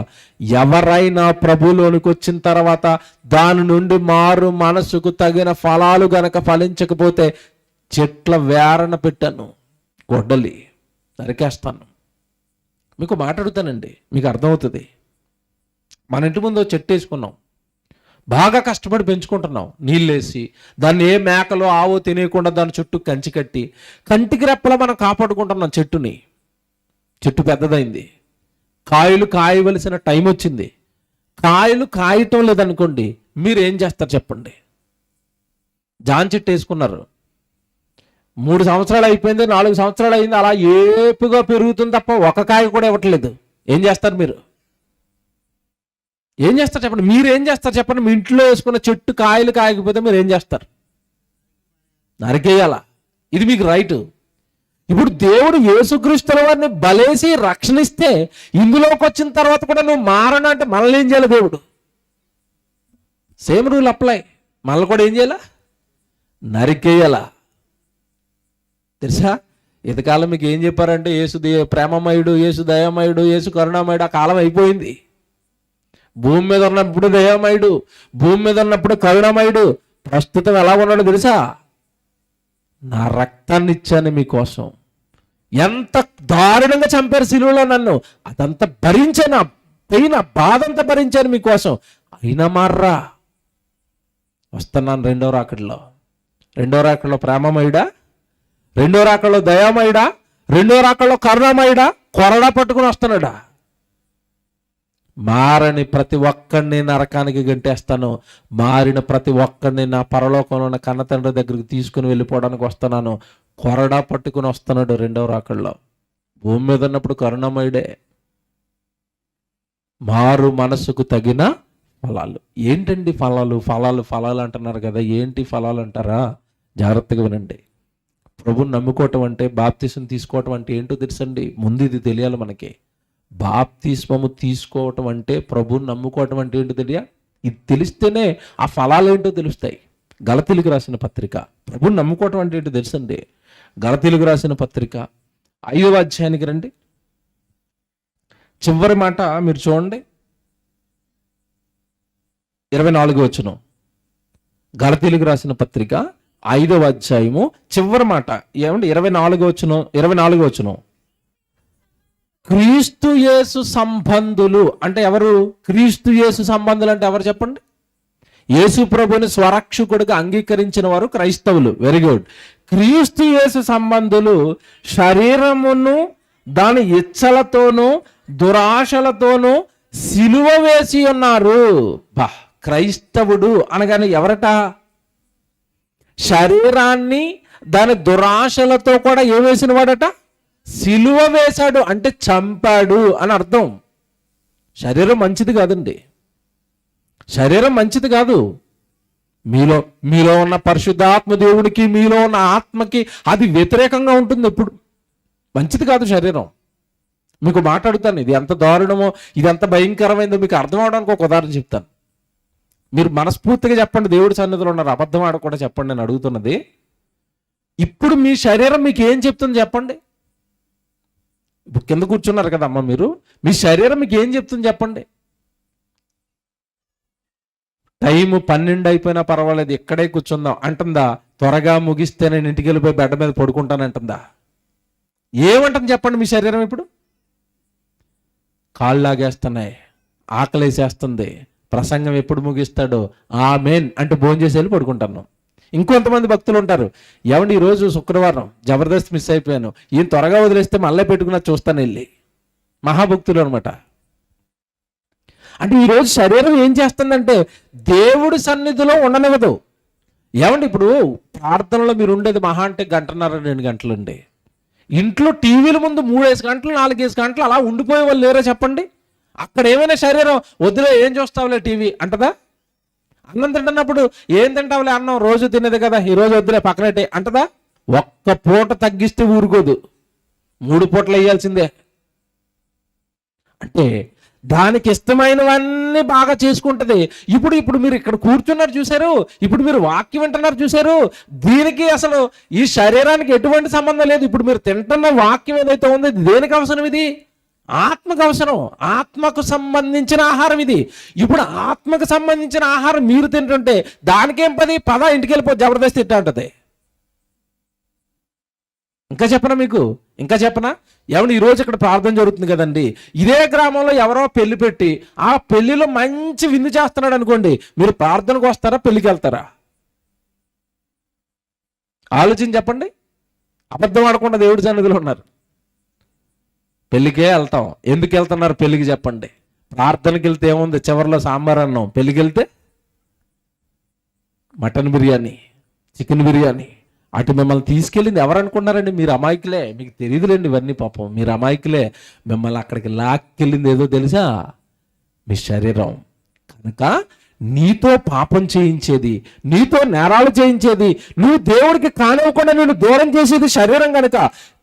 ఎవరైనా ప్రభువులోనికి వచ్చిన తర్వాత దాని నుండి మారు మనసుకు తగిన ఫలాలు గనక ఫలించకపోతే చెట్ల వేరన పెట్టాను, గొడ్డలి నరికేస్తాను. మీకు మాట్లాడుతానండి, మీకు అర్థమవుతుంది. మన ఇంటి ముందు చెట్టు వేసుకున్నాం, బాగా కష్టపడి పెంచుకుంటున్నాం, నీళ్ళేసి దాన్ని ఏ మేకలో ఆవో తినేయకుండా దాని చుట్టూ కంచి కట్టి కంటికి రెప్పలా మనం కాపాడుకుంటున్నాం చెట్టుని. చెట్టు పెద్దదైంది, కాయలు కాయవలసిన టైం వచ్చింది, కాయలు కాయటం లేదనుకోండి, మీరు ఏం చేస్తారు చెప్పండి? జాన్ చెట్టు వేసుకున్నారు, 3 సంవత్సరాలు అయిపోయింది, 4 సంవత్సరాలు అయింది, అలా ఏపుగా పెరుగుతుంది తప్ప ఒక కాయ కూడా ఇవ్వట్లేదు. ఏం చేస్తారు మీరు? ఏం చేస్తారు చెప్పండి? మీరు ఏం చేస్తారు చెప్పండి? మీ ఇంట్లో వేసుకున్న చెట్టు కాయలు కాయకపోతే మీరు ఏం చేస్తారు? నరికేయాల. ఇది మీకు రైటు. ఇప్పుడు దేవుడు యేసుక్రీస్తుల వారిని బలేసి రక్షణిస్తే ఇందులోకి వచ్చిన తర్వాత కూడా నువ్వు మారను అంటే మనల్ని ఏం చేయాలి దేవుడు? Same rule apply. మనల్ని కూడా ఏం చేయాలా? నరికేయాల. తెలుసా? ఇంతకాలం మీకు ఏం చెప్పారంటే యేసు ప్రేమమయుడు, యేసు దయామయుడు, యేసు కరుణామయుడు. ఆ కాలం అయిపోయింది. భూమి మీద ఉన్నప్పుడు దయామయుడు, భూమి మీద ఉన్నప్పుడు కరుణామయుడు. ప్రస్తుతం ఎలా ఉన్నాడో తెలుసా? నా రక్తాన్ని ఇచ్చాను మీకోసం. ఎంత దారుణంగా చంపారు శిలువలో నన్ను, అదంతా భరించాను. పెయిన్, ఆ బాధ అంతా భరించాను మీకోసం, అయినా మార్రా. వస్తున్నాను రెండో రాకడలో ప్రేమమయుడా, రెండో రాకడలో దయామయుడా, రెండో రాకడలో కరుణామయుడా, కొరడా పట్టుకుని వస్తున్నాడా. మారని ప్రతి ఒక్కడిని నరకానికి గంటేస్తాను, మారిన ప్రతి ఒక్కడిని నా పరలోకంలో ఉన్న కన్న తండ్రి దగ్గరికి తీసుకుని వెళ్ళిపోవడానికి వస్తున్నాను. కొరడా పట్టుకుని వస్తున్నాడు రెండవ రాకడలో. భూమి మీద ఉన్నప్పుడు కరుణామయుడే. మారు మనసుకు తగిన ఫలాలు. ఏంటండి ఫలాలు? ఫలాలు అంటున్నారు కదా, ఏంటి ఫలాలు అంటారా? జాగ్రత్తగా వినండి. ప్రభుని నమ్ముకోవటం అంటే, బాప్తిసం తీసుకోవటం అంటే ఏంటో తెలుసండి. ముందు ఇది తెలియాలి మనకి. బాప్తిస్మము తీసుకోవటం అంటే, ప్రభుని నమ్ముకోవటం అంటే ఏంటో తెలియాలి. ఇది తెలిస్తేనే ఆ ఫలాలు ఏంటో తెలుస్తాయి. గలతీలకు రాసిన పత్రిక. ప్రభుని నమ్ముకోవటం అంటే ఏంటో తెలుసండి. గలతీలకు రాసిన పత్రిక 5వ అధ్యాయానికి రండి. చివరి మాట మీరు చూడండి, 24వ వచనం. గలతీలకు రాసిన పత్రిక 5వ అధ్యాయము చివరి మాట ఏమండి? 24వ వచనం. క్రీస్తు యేసు సంబంధులు అంటే ఎవరు? క్రీస్తు యేసు సంబంధులు అంటే ఎవరు చెప్పండి? యేసు ప్రభుని స్వరక్షకుడిగా అంగీకరించిన వారు క్రైస్తవులు. Very good. క్రీస్తు యేసు సంబంధులు శరీరమును దాని ఇచ్చలతోనూ దురాశలతోనూ సిలువ వేసి ఉన్నారు. క్రైస్తవుడు అనగానే ఎవరట? శరీరాన్ని దాని దురాశలతో కూడా ఏం వేసిన వాడట? సిలువ వేశాడు అంటే చంపాడు అని అర్థం. శరీరం మంచిది కాదండి, శరీరం మంచిది కాదు. మీలో ఉన్న పరిశుద్ధాత్మ దేవుడికి, మీలో ఉన్న ఆత్మకి అది వ్యతిరేకంగా ఉంటుంది. ఎప్పుడు మంచిది కాదు శరీరం. మీకు మాట్లాడుతాను, ఇది ఎంత దారుణమో, ఇది ఎంత భయంకరమైందో మీకు అర్థం అవడానికి ఒక ఉదాహరణ చెప్తాను. మీరు మనస్ఫూర్తిగా చెప్పండి, దేవుడి సన్నిధిలో ఉన్నారు, అబద్ధం ఆడకుండా చెప్పండి. నేను అడుగుతున్నది, ఇప్పుడు మీ శరీరం మీకు ఏం చెప్తుంది చెప్పండి. ఇప్పుడు కింద కూర్చున్నారు కదా అమ్మ, మీరు మీ శరీరం మీకు ఏం చెప్తుంది చెప్పండి. టైము 12 అయిపోయినా పర్వాలేదు, ఇక్కడే కూర్చుందాం అంటుందా? త్వరగా ముగిస్తే నేను ఇంటికి వెళ్ళిపోయి బెడ్ మీద పడుకుంటానంటుందా? ఏమంటుంది చెప్పండి మీ శరీరం? ఇప్పుడు కాళ్ళు లాగేస్తున్నాయి, ఆకలేసేస్తుంది, ప్రసంగం ఎప్పుడు ముగిస్తాడో ఆమేన్ అంటే భోజనం చేసి వెళ్ళి పడుకుంటాను. ఇంకొంతమంది భక్తులు ఉంటారు, ఏమండి ఈరోజు శుక్రవారం జబర్దస్త్ మిస్ అయిపోయాను, ఈయన త్వరగా వదిలేస్తే మళ్ళీ పెట్టుకున్నా చూస్తాను వెళ్ళి. మహాభక్తులు అనమాట. అంటే ఈరోజు శరీరం ఏం చేస్తుందంటే దేవుడి సన్నిధిలో ఉండనివ్వదు. ఏమండి ఇప్పుడు ప్రార్థనలో మీరు ఉండేది మహా అంటే 1.5-2 గంటలు అండి. ఇంట్లో టీవీల ముందు 3 గంటలు 4 గంటలు అలా ఉండిపోయే వాళ్ళు లేరా చెప్పండి? అక్కడ ఏమైనా శరీరం వద్దులే ఏం చూస్తావులే టీవీ అంటదా? అన్నం తింటున్నప్పుడు ఏం తింటావులే, అన్నం రోజు తినేది కదా, ఈ రోజు వద్దులే పక్కనట్టే అంటదా? ఒక్క పూట తగ్గిస్తే ఊరుకోదు, 3 పూటలు వేయాల్సిందే. అంటే దానికి ఇష్టమైనవన్నీ బాగా చేసుకుంటది. ఇప్పుడు మీరు ఇక్కడ కూర్చున్నారు చూశారు, ఇప్పుడు మీరు వాక్యం వింటున్నారు చూశారు, దీనికి అసలు ఈ శరీరానికి ఎటువంటి సంబంధం లేదు. ఇప్పుడు మీరు తింటున్న వాక్యం ఏదైతే ఉందో దేనికి అవసరం? ఇది ఆత్మకు అవసరం, ఆత్మకు సంబంధించిన ఆహారం ఇది. ఇప్పుడు ఆత్మకు సంబంధించిన ఆహారం మీరు తింటుంటే దానికేం పద ఇంటికి వెళ్ళిపో జబర్దస్త్ తింటా ఉంటుంది. ఇంకా చెప్పనా? ఏమన్నా ఈరోజు ఇక్కడ ప్రార్థన జరుగుతుంది కదండి, ఇదే గ్రామంలో ఎవరో పెళ్లి పెట్టి ఆ పెళ్లిలో మంచి విందు చేస్తున్నాడు అనుకోండి, మీరు ప్రార్థనకు వస్తారా, పెళ్లికి వెళ్తారా? ఆలోచించి చెప్పండి. అబద్ధం ఆడకుండా దేవుడి సన్నిధిలో ఉన్నారు, పెళ్లికే వెళ్తాం. ఎందుకు వెళ్తున్నారు పెళ్లికి చెప్పండి? ప్రార్థనకి వెళ్తే ఏముంది, చివరిలో సాంబార్ అన్నం, పెళ్లికి వెళ్తే మటన్ బిర్యానీ, చికెన్ బిర్యానీ. అటు మిమ్మల్ని తీసుకెళ్ళింది ఎవరు అనుకున్నారండి? మీరు అమాయకులే, మీకు తెలియదులేండి ఇవన్నీ. పాపం మీరు అమాయకులే. మిమ్మల్ని అక్కడికి లాక్కెళ్ళింది ఏదో తెలుసా? మీ శరీరం. కనుక నీతో పాపం చేయించేది, నీతో నేరాలు చేయించేది, నువ్వు దేవుడికి కానివ్వకుండా నేను దూరం చేసేది శరీరం. కనుక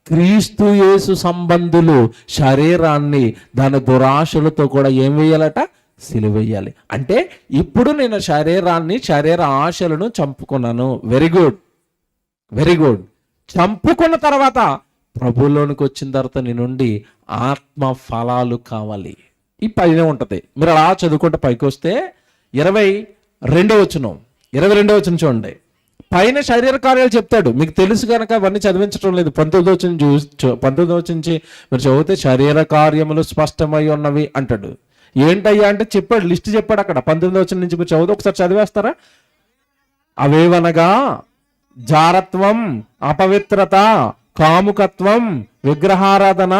క్రీస్తు యేసు సంబంధులు శరీరాన్ని దాని దురాశలతో కూడా ఏం వేయాలట? సిలువేయాలి. అంటే ఇప్పుడు నేను శరీర ఆశలను చంపుకున్నాను. Very good. చంపుకున్న తర్వాత ప్రభువులోనికి వచ్చిన తర్వాత నీ నుండి ఆత్మ ఫలాలు కావాలి. ఈ పైన ఉంటుంది. మీరు అలా చదువుకుంటే పైకి వస్తే 22వ వచనం చూడండి. పైన శరీర కార్యాలు చెప్తాడు, మీకు తెలుసు కనుక అవన్నీ చదివించడం లేదు. 19వ వచనం నుంచి మీరు చదివితే శరీర కార్యములు స్పష్టమై ఉన్నవి అంటాడు. ఏంటయ్యా అంటే చెప్పాడు, లిస్ట్ చెప్పాడు అక్కడ 19వ వచనం నుంచి మీరు చదువు, ఒకసారి చదివేస్తారా? అవేవనగా జారత్వం, అపవిత్రత, కాముకత్వం, విగ్రహారాధన,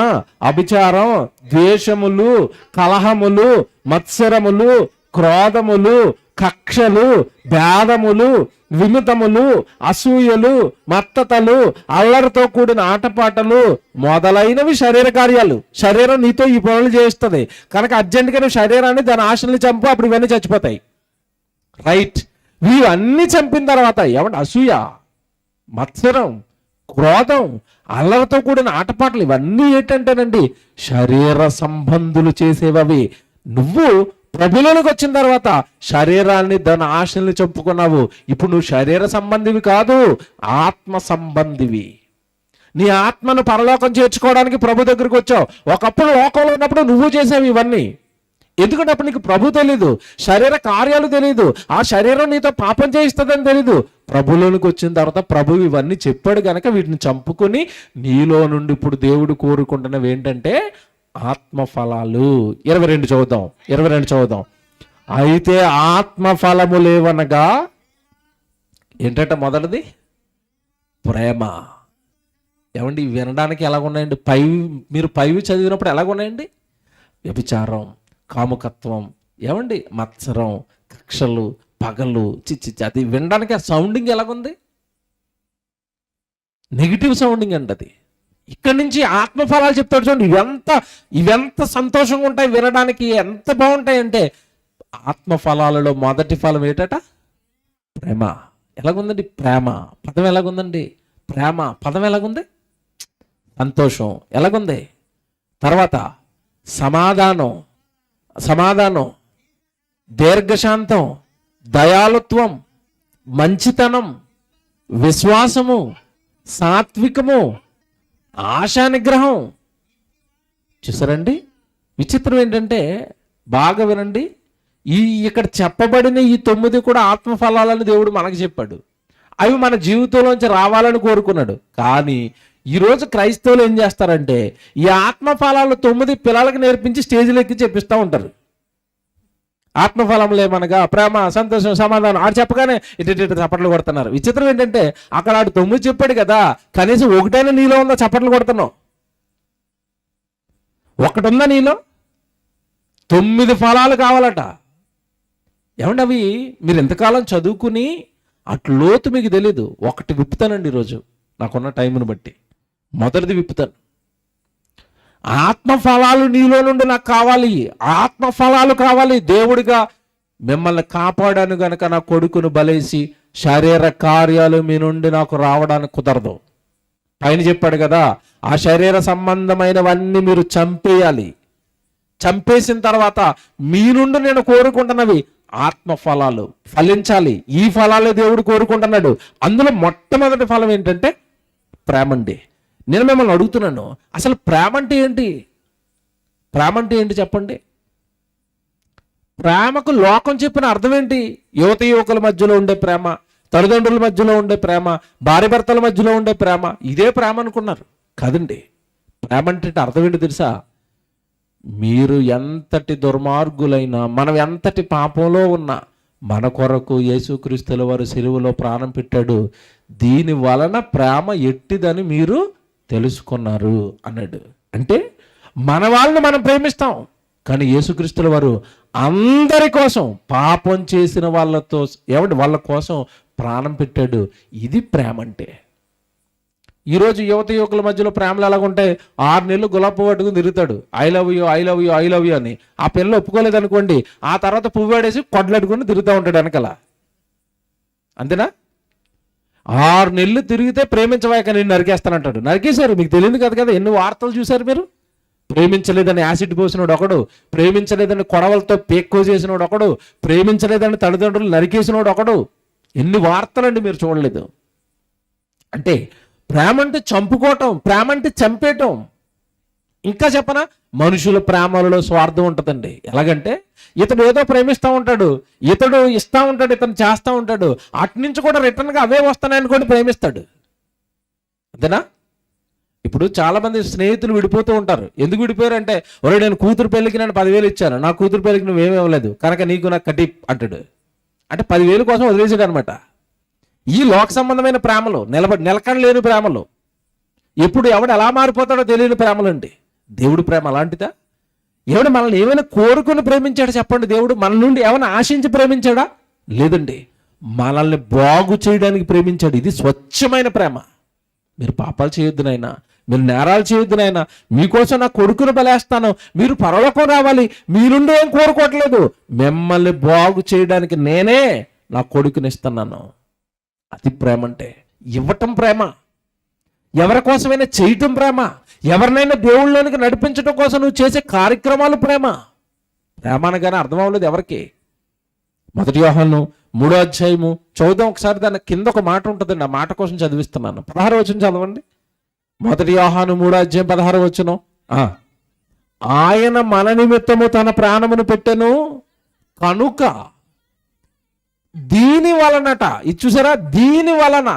అభిచారం, ద్వేషములు, కలహములు, మత్సరములు, క్రోధములు, కక్షలు, భేదములు, విమితములు, అసూయలు, మత్తతలు, అల్లరితో కూడిన ఆటపాటలు మొదలైనవి శరీర కార్యాలు. శరీరం నీతో ఈ పనులు చేస్తుంది కనుక అర్జెంటుగా నువ్వు శరీరాన్ని దాని ఆశల్ని చంపు, అప్పుడు ఇవన్నీ చచ్చిపోతాయి. రైట్, ఇవన్నీ చంపిన తర్వాత ఏమంటే అసూయ, మత్సరం, క్రోధం, అల్లరితో కూడిన ఆటపాటలు ఇవన్నీ ఏంటంటేనండి శరీర సంబంధులు చేసేవవి. నువ్వు ప్రభులోనికి వచ్చిన తర్వాత శరీరాన్ని దాని ఆశల్ని చంపుకున్నావు. ఇప్పుడు నువ్వు శరీర సంబంధివి కాదు, ఆత్మ సంబంధివి. నీ ఆత్మను పరలోకం చేర్చుకోవడానికి ప్రభు దగ్గరికి వచ్చావు. ఒకప్పుడు లోకంలో ఉన్నప్పుడు నువ్వు చేసేవి ఇవన్నీ. ఎందుకంటే అప్పుడు నీకు ప్రభు తెలీదు, శరీర కార్యాలు తెలీదు, ఆ శరీరం నీతో పాపం చేయిస్తుందని తెలీదు. ప్రభులోనికి వచ్చిన తర్వాత ప్రభు ఇవన్నీ చెప్పాడు కనుక వీటిని చంపుకొని నీలో నుండి ఇప్పుడు దేవుడు కోరుకుంటున్నవి ఏంటంటే ఆత్మఫలాలు. 22 చదువుదాం. అయితే ఆత్మఫలములేవనగా ఏంటంటే మొదటిది ప్రేమ. ఏమండి వినడానికి ఎలాగున్నాయండి? మీరు పైవి చదివినప్పుడు ఎలాగున్నాయండి? వ్యభిచారం, కాముకత్వం, ఏమండి మత్సరం, కక్షలు, పగలు, చిచ్చి, అది వినడానికి ఆ సౌండింగ్ ఎలాగుంది? నెగిటివ్ సౌండింగ్ అండి అది. ఇక్కడి నుంచి ఆత్మఫలాలు చెప్తాడు చూడండి. ఇవెంత సంతోషంగా ఉంటాయి వినడానికి, ఎంత బాగుంటాయి అంటే ఆత్మఫలాలలో మొదటి ఫలం ఏంటట? ప్రేమ. ఎలాగుందండి ప్రేమ పదం? ఎలాగుందండి ప్రేమ పదం? ఎలాగుంది? సంతోషం ఎలాగుంది? తర్వాత సమాధానం, దీర్ఘశాంతం, దయాళుత్వం, మంచితనం, విశ్వాసము, సాత్వికము, ఆశా నిగ్రహం. చూసారండి? విచిత్రం ఏంటంటే బాగా వినండి, ఇక్కడ చెప్పబడిన ఈ 9 కూడా ఆత్మఫలాలని దేవుడు మనకు చెప్పాడు. అవి మన జీవితంలోంచి రావాలని కోరుకున్నాడు. కానీ ఈరోజు క్రైస్తవులు ఏం చేస్తారంటే ఈ ఆత్మఫలాలు 9 పిల్లలకు నేర్పించి స్టేజ్లో ఎక్కి చెప్పిస్తూ ఉంటారు. ఆత్మఫలములు ఏమనగా ప్రేమ, సంతోషం, సమాధానం ఆడు చెప్పగానే ఇటు చప్పట్లు కొడుతున్నారు. విచిత్రం ఏంటంటే అక్కడ ఆడు 9 చెప్పాడు కదా, కనీసం ఒకటైనా నీలో ఉందా? చప్పట్లు కొడుతున్నావు. ఒకటి ఉందా నీలో? 9 ఫలాలు కావాలట. ఏమండి అవి మీరు ఎంతకాలం చదువుకుని అటు లోతు మీకు తెలీదు. ఒకటి విప్పుతానండి ఈరోజు నాకున్న టైంను బట్టి. మొదటిది విప్పుతాను. ఆత్మఫలాలు నీలో నుండి నాకు కావాలి, ఆత్మఫలాలు కావాలి. దేవుడిగా మిమ్మల్ని కాపాడాను గనక నా కొడుకును బలేసి శరీర కార్యాలు మీ నుండి నాకు రావడానికి కుదరదు. పైన చెప్పాడు కదా, ఆ శరీర సంబంధమైనవన్నీ మీరు చంపేయాలి. చంపేసిన తర్వాత మీ నుండి నేను కోరుకుంటున్నవి ఆత్మఫలాలు ఫలించాలి. ఈ ఫలాలే దేవుడు కోరుకుంటున్నాడు. అందులో మొట్టమొదటి ఫలం ఏంటంటే ప్రేమ అండి. నేను మిమ్మల్ని అడుగుతున్నాను, అసలు ప్రేమ అంటే ఏంటి? ప్రేమ అంటే ఏంటి చెప్పండి? ప్రేమకు లోకం చెప్పిన అర్థం ఏంటి? యువకుల మధ్యలో ఉండే ప్రేమ, తల్లిదండ్రుల మధ్యలో ఉండే ప్రేమ, భార్య భర్తల మధ్యలో ఉండే ప్రేమ, ఇదే ప్రేమ అనుకున్నారు. కాదండి. ప్రేమ అంటే అర్థం ఏంటి తెలుసా? మీరు ఎంతటి దుర్మార్గులైనా, మనం ఎంతటి పాపంలో ఉన్నా మన కొరకు యేసుక్రీస్తుల వారు సిలువలో ప్రాణం పెట్టాడు. దీని వలన ప్రేమ ఎట్టిదని మీరు తెలుసుకున్నారు అన్నాడు. అంటే మన వాళ్ళని మనం ప్రేమిస్తాం, కానీ యేసుక్రీస్తుల వారు అందరి కోసం, పాపం చేసిన వాళ్ళతో వాళ్ళ కోసం ప్రాణం పెట్టాడు. ఇది ప్రేమ అంటే. ఈరోజు యువకుల మధ్యలో ప్రేమలు ఎలాగుంటాయి? 6 నెలలు గులాబీ పట్టుకుని తిరుగుతాడు, I love you I love you I love you అని. ఆ పిల్ల ఒప్పుకోలేదు అనుకోండి, ఆ తర్వాత పువ్వు వాడేసి కొడ్లట్టుకుని తిరుగుతూ ఉంటాడు వెనకాల. అంతేనా? 6 నెలలు తిరిగితే ప్రేమించవాక నేను నరికేస్తానంటాడు. నరికేశారు, మీకు తెలియదు కదా. ఎన్ని వార్తలు చూశారు మీరు? ప్రేమించలేదని యాసిడ్ పోసినోడు ఒకడు, ప్రేమించలేదని కొడవలతో పేక్కో చేసినోడు ఒకడు, ప్రేమించలేదని తల్లిదండ్రులు నరికేసినోడు ఒకడు. ఎన్ని వార్తలండి మీరు చూడలేదు? అంటే ప్రేమ అంటే చంపుకోవటం, ప్రేమ అంటే చంపేయటం. ఇంకా చెప్పనా, మనుషుల ప్రేమలలో స్వార్థం ఉంటుందండి. ఎలాగంటే ఇతడు ఏదో ప్రేమిస్తూ ఉంటాడు, ఇతడు ఇస్తూ ఉంటాడు, ఇతను చేస్తూ ఉంటాడు, అటు నుంచి కూడా రిటర్న్గా అవే వస్తాయనుకోండి ప్రేమిస్తాడు. అంతేనా? ఇప్పుడు చాలా మంది స్నేహితులు విడిపోతూ ఉంటారు. ఎందుకు విడిపోయారంటే, ఒరే నేను కూతురు పెళ్ళికి నేను 10,000 ఇచ్చాను, నా కూతురు పెళ్ళికి నువ్వేమీ ఇవ్వలేదు కనుక నీకు నాకు కట్టి అంటాడు. అంటే 10,000 కోసం వదిలేసాడు అనమాట. ఈ లోక సంబంధమైన ప్రేమలు, నిలకడ లేని ప్రేమలు, ఎప్పుడు ఎవడు ఎలా మారిపోతాడో తెలియని ప్రేమలండి. దేవుడి ప్రేమ అలాంటిదా? ఎవడు మనల్ని ఏమైనా కోరుకుని ప్రేమించాడు చెప్పండి? దేవుడు మన నుండి ఏమైనా ఆశించి ప్రేమించాడా? లేదండి, మనల్ని బాగు చేయడానికి ప్రేమించాడు. ఇది స్వచ్ఛమైన ప్రేమ. మీరు పాపాలు చేయొద్దు నాయనా, మీరు నేరాలు చేయొద్దు నాయనా, మీకోసం నా కొడుకును బలేస్తాను, మీరు పరలోకం రావాలి, మీ నుండి ఏం కోరుకోవట్లేదు, మిమ్మల్ని బాగు చేయడానికి నేనే నా కొడుకుని ఇస్తున్నాను. అది ప్రేమ అంటే. ఇవ్వటం ప్రేమ. ఎవరి కోసమైనా చేయటం ప్రేమ. ఎవరినైనా దేవుళ్ళలోనికి నడిపించడం కోసం నువ్వు చేసే కార్యక్రమాలు ప్రేమ. ప్రేమ అనగానే అర్థం అవ్వలేదు ఎవరికి. 1 యోహాను 3వ అధ్యాయము చూద్దాం ఒకసారి. దాని కింద ఒక మాట ఉంటుందండి, ఆ మాట కోసం చదివిస్తున్నాను. 16వ వచనం చదవండి. 1 యోహాను 3వ అధ్యాయం 16వ వచనం. ఆయన మన నిమిత్తము తన ప్రాణమును పెట్టెను కనుక దీని వలనట. ఇది చూసారా, దీని వలన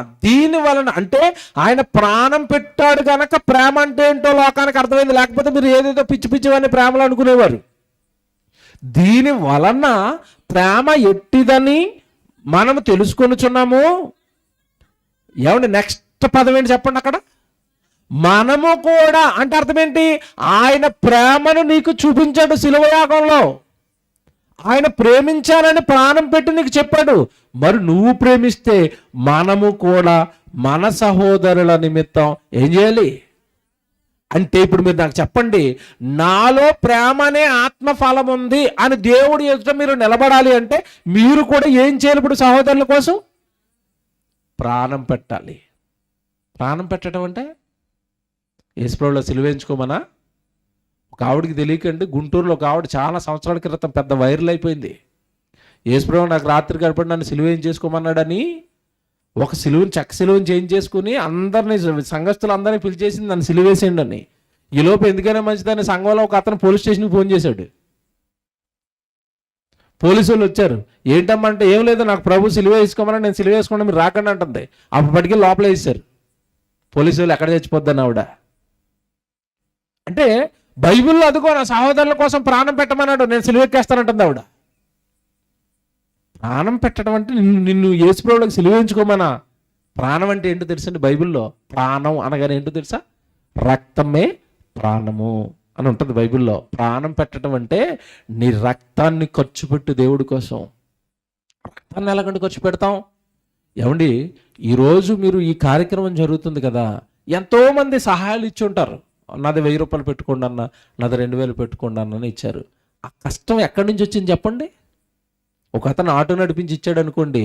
అంటే ఆయన ప్రాణం పెట్టాడు కనుక ప్రేమ అంటే ఏంటో లోకానికి అర్థమైంది. లేకపోతే మీరు ఏదేదో పిచ్చి పిచ్చివన్నీ ప్రేమలు అనుకునేవారు. దీని వలన ప్రేమ ఎట్టిదని మనము తెలుసుకొనుచున్నాము. ఏమండి, నెక్స్ట్ పదం ఏంటి చెప్పండి అక్కడ? మనము కూడా అంటే అర్థం ఏంటి? ఆయన ప్రేమను నీకు చూపించాడు శిలువ యాగంలో. ఆయన ప్రేమించాలని ప్రాణం పెట్టి నీకు చెప్పాడు. మరి నువ్వు ప్రేమిస్తే మనము కూడా మన సహోదరుల నిమిత్తం ఏం చేయాలి అంటే, ఇప్పుడు మీరు నాకు చెప్పండి, నాలో ప్రేమ అనే ఆత్మఫలం ఉంది అని దేవుడి ఎదుట మీరు నిలబడాలి అంటే మీరు కూడా ఏం చేయాలి? ఇప్పుడు సహోదరుల కోసం ప్రాణం పెట్టాలి. ప్రాణం పెట్టడం అంటే యేసుప్రభువులో సిలువేయించుకోమనా? ఒక ఆవిడికి తెలియకండి, గుంటూరులో ఒక ఆవిడ చాలా సంవత్సరాల క్రితం పెద్ద వైరల్ అయిపోయింది. యేసుప్రభువు నాకు రాత్రి గడపడి నన్ను సిలువేం చేసుకోమన్నాడని ఒక చెక్క సిలువని చేంజ్ చేసుకుని అందరినీ, సంఘస్థులు అందరినీ పిలిచేసింది నన్ను సిలువేసేయండి అని. ఈ లోపు ఎందుకైనా మంచిదని సంఘంలో ఒక అతను పోలీస్ స్టేషన్కి ఫోన్ చేశాడు. పోలీసు వాళ్ళు వచ్చారు. ఏంటమ్మంటే, ఏం లేదు నాకు ప్రభు సిలువ వేసుకోమని, నేను సిలువ వేసుకోండి మీరు రాకండి అంటుంది. అప్పటికి లోపల వేసారు పోలీసు వాళ్ళు. ఎక్కడ చచ్చిపోద్దని ఆవిడ. అంటే బైబిల్లో అదుగో నా సహోదరుల కోసం ప్రాణం పెట్టమన్నాడు, నేను సిలువెక్కేస్తానంటుంది ఆవిడ. ప్రాణం పెట్టడం అంటే నిన్ను యేసుప్రభువులకు సిలువేయించుకోమనా? ప్రాణం అంటే ఏంటో తెలుసండి? బైబిల్లో ప్రాణం అనగానే ఏంటో తెలుసా? రక్తమే ప్రాణము అని ఉంటుంది బైబిల్లో. ప్రాణం పెట్టడం అంటే నీ రక్తాన్ని ఖర్చు పెట్టు దేవుడి కోసం. రక్తాన్ని ఎలాగంటే ఖర్చు పెడతాం? ఏమండి, ఈరోజు మీరు ఈ కార్యక్రమం జరుగుతుంది కదా, ఎంతోమంది సహాయాలు ఇచ్చి ఉంటారు. నాది 1000 రూపాయలు పెట్టుకోండి అన్న, నాది 2000 పెట్టుకోండి అన్న ఇచ్చారు. ఆ కష్టం ఎక్కడి నుంచి వచ్చింది చెప్పండి? ఒక అతను ఆటో నడిపించి ఇచ్చాడు అనుకోండి,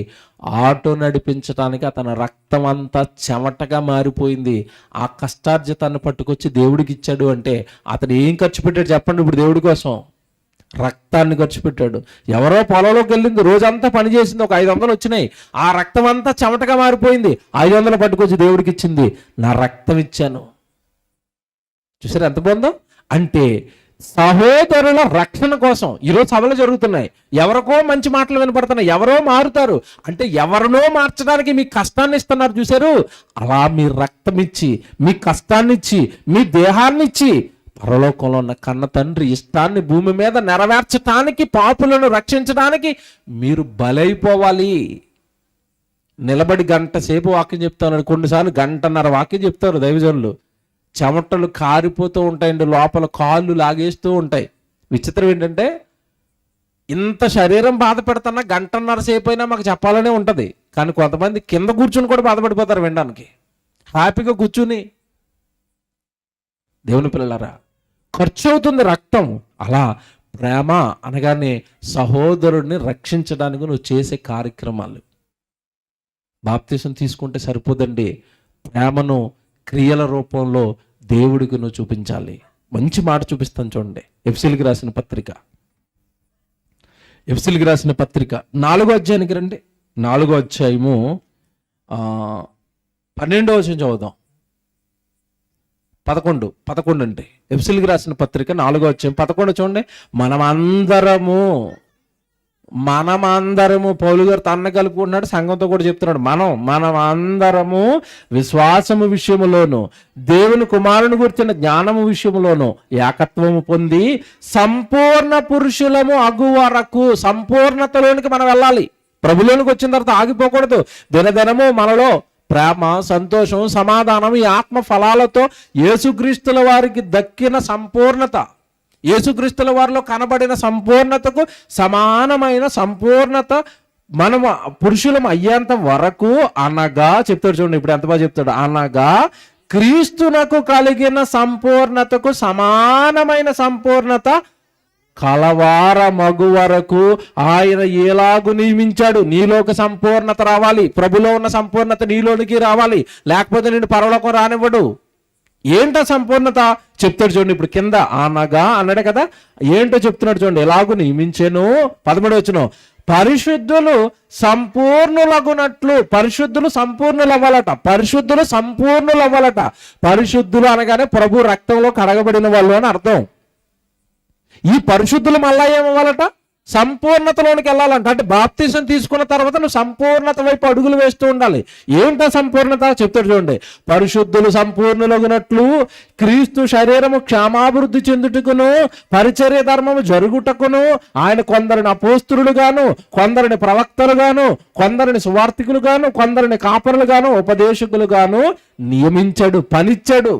ఆటో నడిపించడానికి అతని రక్తం అంతా చెమటగా మారిపోయింది. ఆ కష్టార్జితాన్ని పట్టుకొచ్చి దేవుడికి ఇచ్చాడు అంటే అతను ఏం ఖర్చు పెట్టాడు చెప్పండి? ఇప్పుడు దేవుడి కోసం రక్తాన్ని ఖర్చు పెట్టాడు. ఎవరో పొలంలోకి వెళ్ళింది, రోజంతా పని చేసింది, ఒక 500 వచ్చినాయి, ఆ రక్తం అంతా చెమటగా మారిపోయింది, 500 పట్టుకొచ్చి దేవుడికి ఇచ్చింది. నా రక్తం ఇచ్చాను. చూసారు ఎంత బాగుందో? అంటే సహోదరుల రక్షణ కోసం ఈరోజు సభలు జరుగుతున్నాయి. ఎవరికో మంచి మాటలు వినపడుతున్నాయి, ఎవరో మారుతారు అంటే ఎవరినో మార్చడానికి మీ కష్టాన్ని ఇస్తున్నారు. చూశారు? అలా మీ రక్తం ఇచ్చి, మీ కష్టాన్ని ఇచ్చి, మీ దేహాన్ని ఇచ్చి పరలోకంలో ఉన్న కన్న తండ్రి ఇష్టాన్ని భూమి మీద నెరవేర్చడానికి, పాపులను రక్షించడానికి మీరు బలైపోవాలి. నిలబడి గంట సేపు వాక్యం చెప్తాను, కొన్నిసార్లు 1.5 వాక్యం చెప్తారు దైవజనులు. చెమటలు కారిపోతూ ఉంటాయండి, లోపల కాళ్ళు లాగేస్తూ ఉంటాయి. విచిత్రం ఏంటంటే, ఇంత శరీరం బాధ పెడుతున్నా 1.5 సేపు అయినా మాకు చెప్పాలనే ఉంటుంది. కానీ కొంతమంది కింద కూర్చుని కూడా బాధపడిపోతారు వినడానికి. హ్యాపీగా కూర్చుని. దేవుని పిల్లలారా, ఖర్చు అవుతుంది రక్తం. అలా ప్రేమ అనగానే సహోదరుడిని రక్షించడానికి నువ్వు చేసే కార్యక్రమాలు. బాప్తిసం తీసుకుంటే సరిపోదండి, ప్రేమను క్రియల రూపంలో దేవుడికి నువ్వు చూపించాలి. మంచి మాట చూపిస్తాను చూడండి. ఎఫెసీయులకు రాసిన పత్రిక 4వ అధ్యాయానికి రండి. 4వ అధ్యాయము 12వ వచనం చదువుదాం. 11 అంటే ఎఫెసీయులకు రాసిన పత్రిక 4వ అధ్యాయం 11 చూడండి. మనమందరము మనమందరము, పౌలు గారు తన్న కలుపుకుంటున్నాడు, సంఘంతో కూడా చెప్తున్నాడు, మనం అందరము విశ్వాసము విషయములోను దేవుని కుమారుని గురించిన జ్ఞానము విషయములోను ఏకత్వము పొంది సంపూర్ణ పురుషులము అగు వరకు, సంపూర్ణతలోనికి మనం వెళ్ళాలి. ప్రభులోనికి వచ్చిన తర్వాత ఆగిపోకూడదు. దినదినము మనలో ప్రేమ, సంతోషం, సమాధానం, ఈ ఆత్మ ఫలాలతో యేసుక్రీస్తుల వారికి దక్కిన సంపూర్ణత, యేసుక్రీస్తుల వారిలో కనబడిన సంపూర్ణతకు సమానమైన సంపూర్ణత మనం పురుషులం అయ్యేంత వరకు, అనగా చెప్తాడు చూడండి, ఇప్పుడు ఎంత బాగా చెప్తాడు, అనగా క్రీస్తునకు కలిగిన సంపూర్ణతకు సమానమైన సంపూర్ణత కలవార మగు వరకు ఆయన ఎలాగు నియమించాడు. నీలోకి సంపూర్ణత రావాలి, ప్రభులో ఉన్న సంపూర్ణత నీలోనికి రావాలి, లేకపోతే నేను పరలోకం రానివ్వడు. ఏంటో సంపూర్ణత చెప్తాడు చూడండి, ఇప్పుడు కింద అనగా అన్నాడు కదా, ఏంటో చెప్తున్నాడు చూడండి. ఎలాగూ నియమించెను, 13వ వచనం, పరిశుద్ధులు సంపూర్ణులగునట్లు, పరిశుద్ధులు సంపూర్ణులు అవ్వాలట, పరిశుద్ధులు సంపూర్ణులు అవ్వాలట. పరిశుద్ధులు అనగానే ప్రభు రక్తంలో కడగబడిన వాళ్ళు అని అర్థం. ఈ పరిశుద్ధులు మళ్ళా ఏమవ్వాలట, సంపూర్ణతలోనికి వెళ్ళాలంట. అంటే బాప్తిసం తీసుకున్న తర్వాత నువ్వు సంపూర్ణత వైపు అడుగులు వేస్తూ ఉండాలి. ఏంటో సంపూర్ణత చెప్తాడు చూడండి, పరిశుద్ధులు సంపూర్ణులగునట్లు క్రీస్తు శరీరము క్షేమాభివృద్ధి చెందుటకును పరిచర్య ధర్మము జరుగుటకును ఆయన కొందరిని అపోస్తులుగాను, కొందరిని ప్రవక్తలుగాను, కొందరిని సువార్తికులుగాను, కొందరిని కాపరులుగాను, ఉపదేశకులుగాను నియమించాడు, పనిచ్చాడు.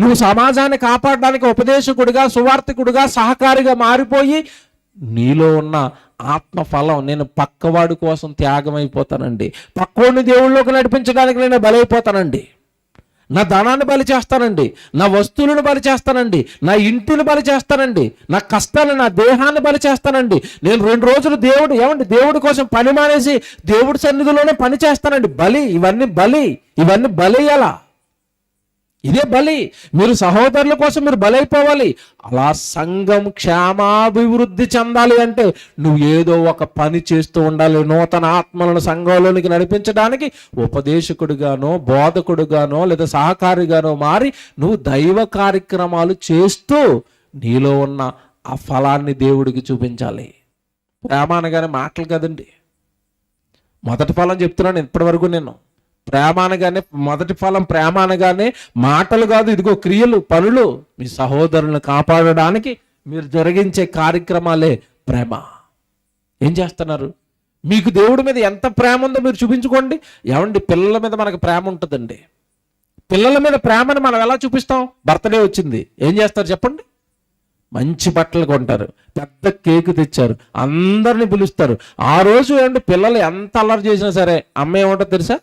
నువ్వు సమాజాన్ని కాపాడడానికి ఉపదేశకుడిగా, సువార్తికుడిగా, సహకారిగా మారిపోయి నీలో ఉన్న ఆత్మఫలం, నేను పక్కవాడి కోసం త్యాగం అయిపోతానండి, పక్కోడిని దేవుళ్ళలోకి నడిపించడానికి నేను బలైపోతానండి, నా ధనాన్ని బలి చేస్తానండి, నా వస్తువులను బలి చేస్తానండి, నా ఇంటిని బలి చేస్తానండి, నా కష్టాలను, నా దేహాన్ని బలి చేస్తానండి, నేను 2 రోజులు దేవుడి కోసం పని మానేసి దేవుడి సన్నిధిలోనే పని చేస్తానండి. బలి, ఇవన్నీ బలి ఎలా? ఇదే బలి. మీరు సహోదరుల కోసం మీరు బలైపోవాలి. అలా సంఘం క్షేమాభివృద్ధి చెందాలి అంటే నువ్వు ఏదో ఒక పని చేస్తూ ఉండాలి. నూతన ఆత్మలను సంఘంలోనికి నడిపించడానికి ఉపదేశకుడిగానో, బోధకుడిగానో, లేదా సహకారిగానో మారి నువ్వు దైవ కార్యక్రమాలు చేస్తూ నీలో ఉన్న ఆ ఫలాన్ని దేవుడికి చూపించాలి. ప్రేమ అనగానే మాటలు కదండి. మొదటి ఫలం చెప్తున్నాను ఇప్పటి వరకు నేను. ప్రేమ అనగానే మొదటి ఫలం, ప్రేమ అనగానే మాటలు కాదు, ఇదిగో క్రియలు, పనులు. మీ సహోదరులను కాపాడడానికి మీరు జరిగించే కార్యక్రమాలే ప్రేమ. ఏం చేస్తున్నారు? మీకు దేవుడి మీద ఎంత ప్రేమ ఉందో మీరు చూపించుకోండి. పిల్లల మీద మనకు ప్రేమ ఉంటుందండి. పిల్లల మీద ప్రేమను మనం ఎలా చూపిస్తాం? బర్త్డే వచ్చింది, ఏం చేస్తారు చెప్పండి? మంచి బట్టలు కొంటారు, పెద్ద కేక్ తెచ్చారు, అందరిని పిలుస్తారు. ఆ రోజు పిల్లలు ఎంత అల్లరి చేసినా సరే అమ్మ ఏమంటుందో తెలుసా?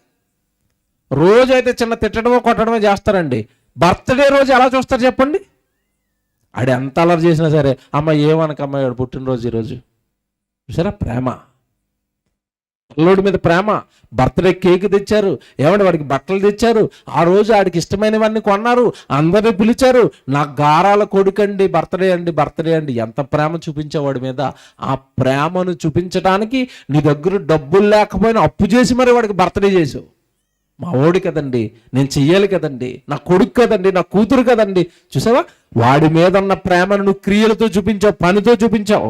రోజైతే చిన్న తిట్టడమో కొట్టడమో చేస్తారండి. బర్త్డే రోజు ఎలా చూస్తారు చెప్పండి? ఆడు ఎంత అల్లరి చేసినా సరే అమ్మ ఏమనకమ్మ, పుట్టినరోజు ఈరోజు. చూసారా ప్రేమ? పిల్లోడి మీద ప్రేమ. బర్త్డే కేక్ తెచ్చారు, వాడికి బట్టలు తెచ్చారు, ఆ రోజు ఆడికి ఇష్టమైనవన్నీ కొన్నారు, అందరినీ పిలిచారు. నా గారాల కొడుకండి, బర్త్డే అండి. ఎంత ప్రేమ చూపించేవాడి మీద. ఆ ప్రేమను చూపించడానికి నీ దగ్గర డబ్బులు లేకపోయినా అప్పు చేసి మరి వాడికి బర్త్డే చేసావు. మా ఓడి కదండి, నేను చెయ్యాలి కదండి, నా కొడుకు కదండి, నా కూతురు కదండి. చూసావా? వాడి మీద ఉన్న ప్రేమను నువ్వు క్రియలతో చూపించావు, పనితో చూపించావు.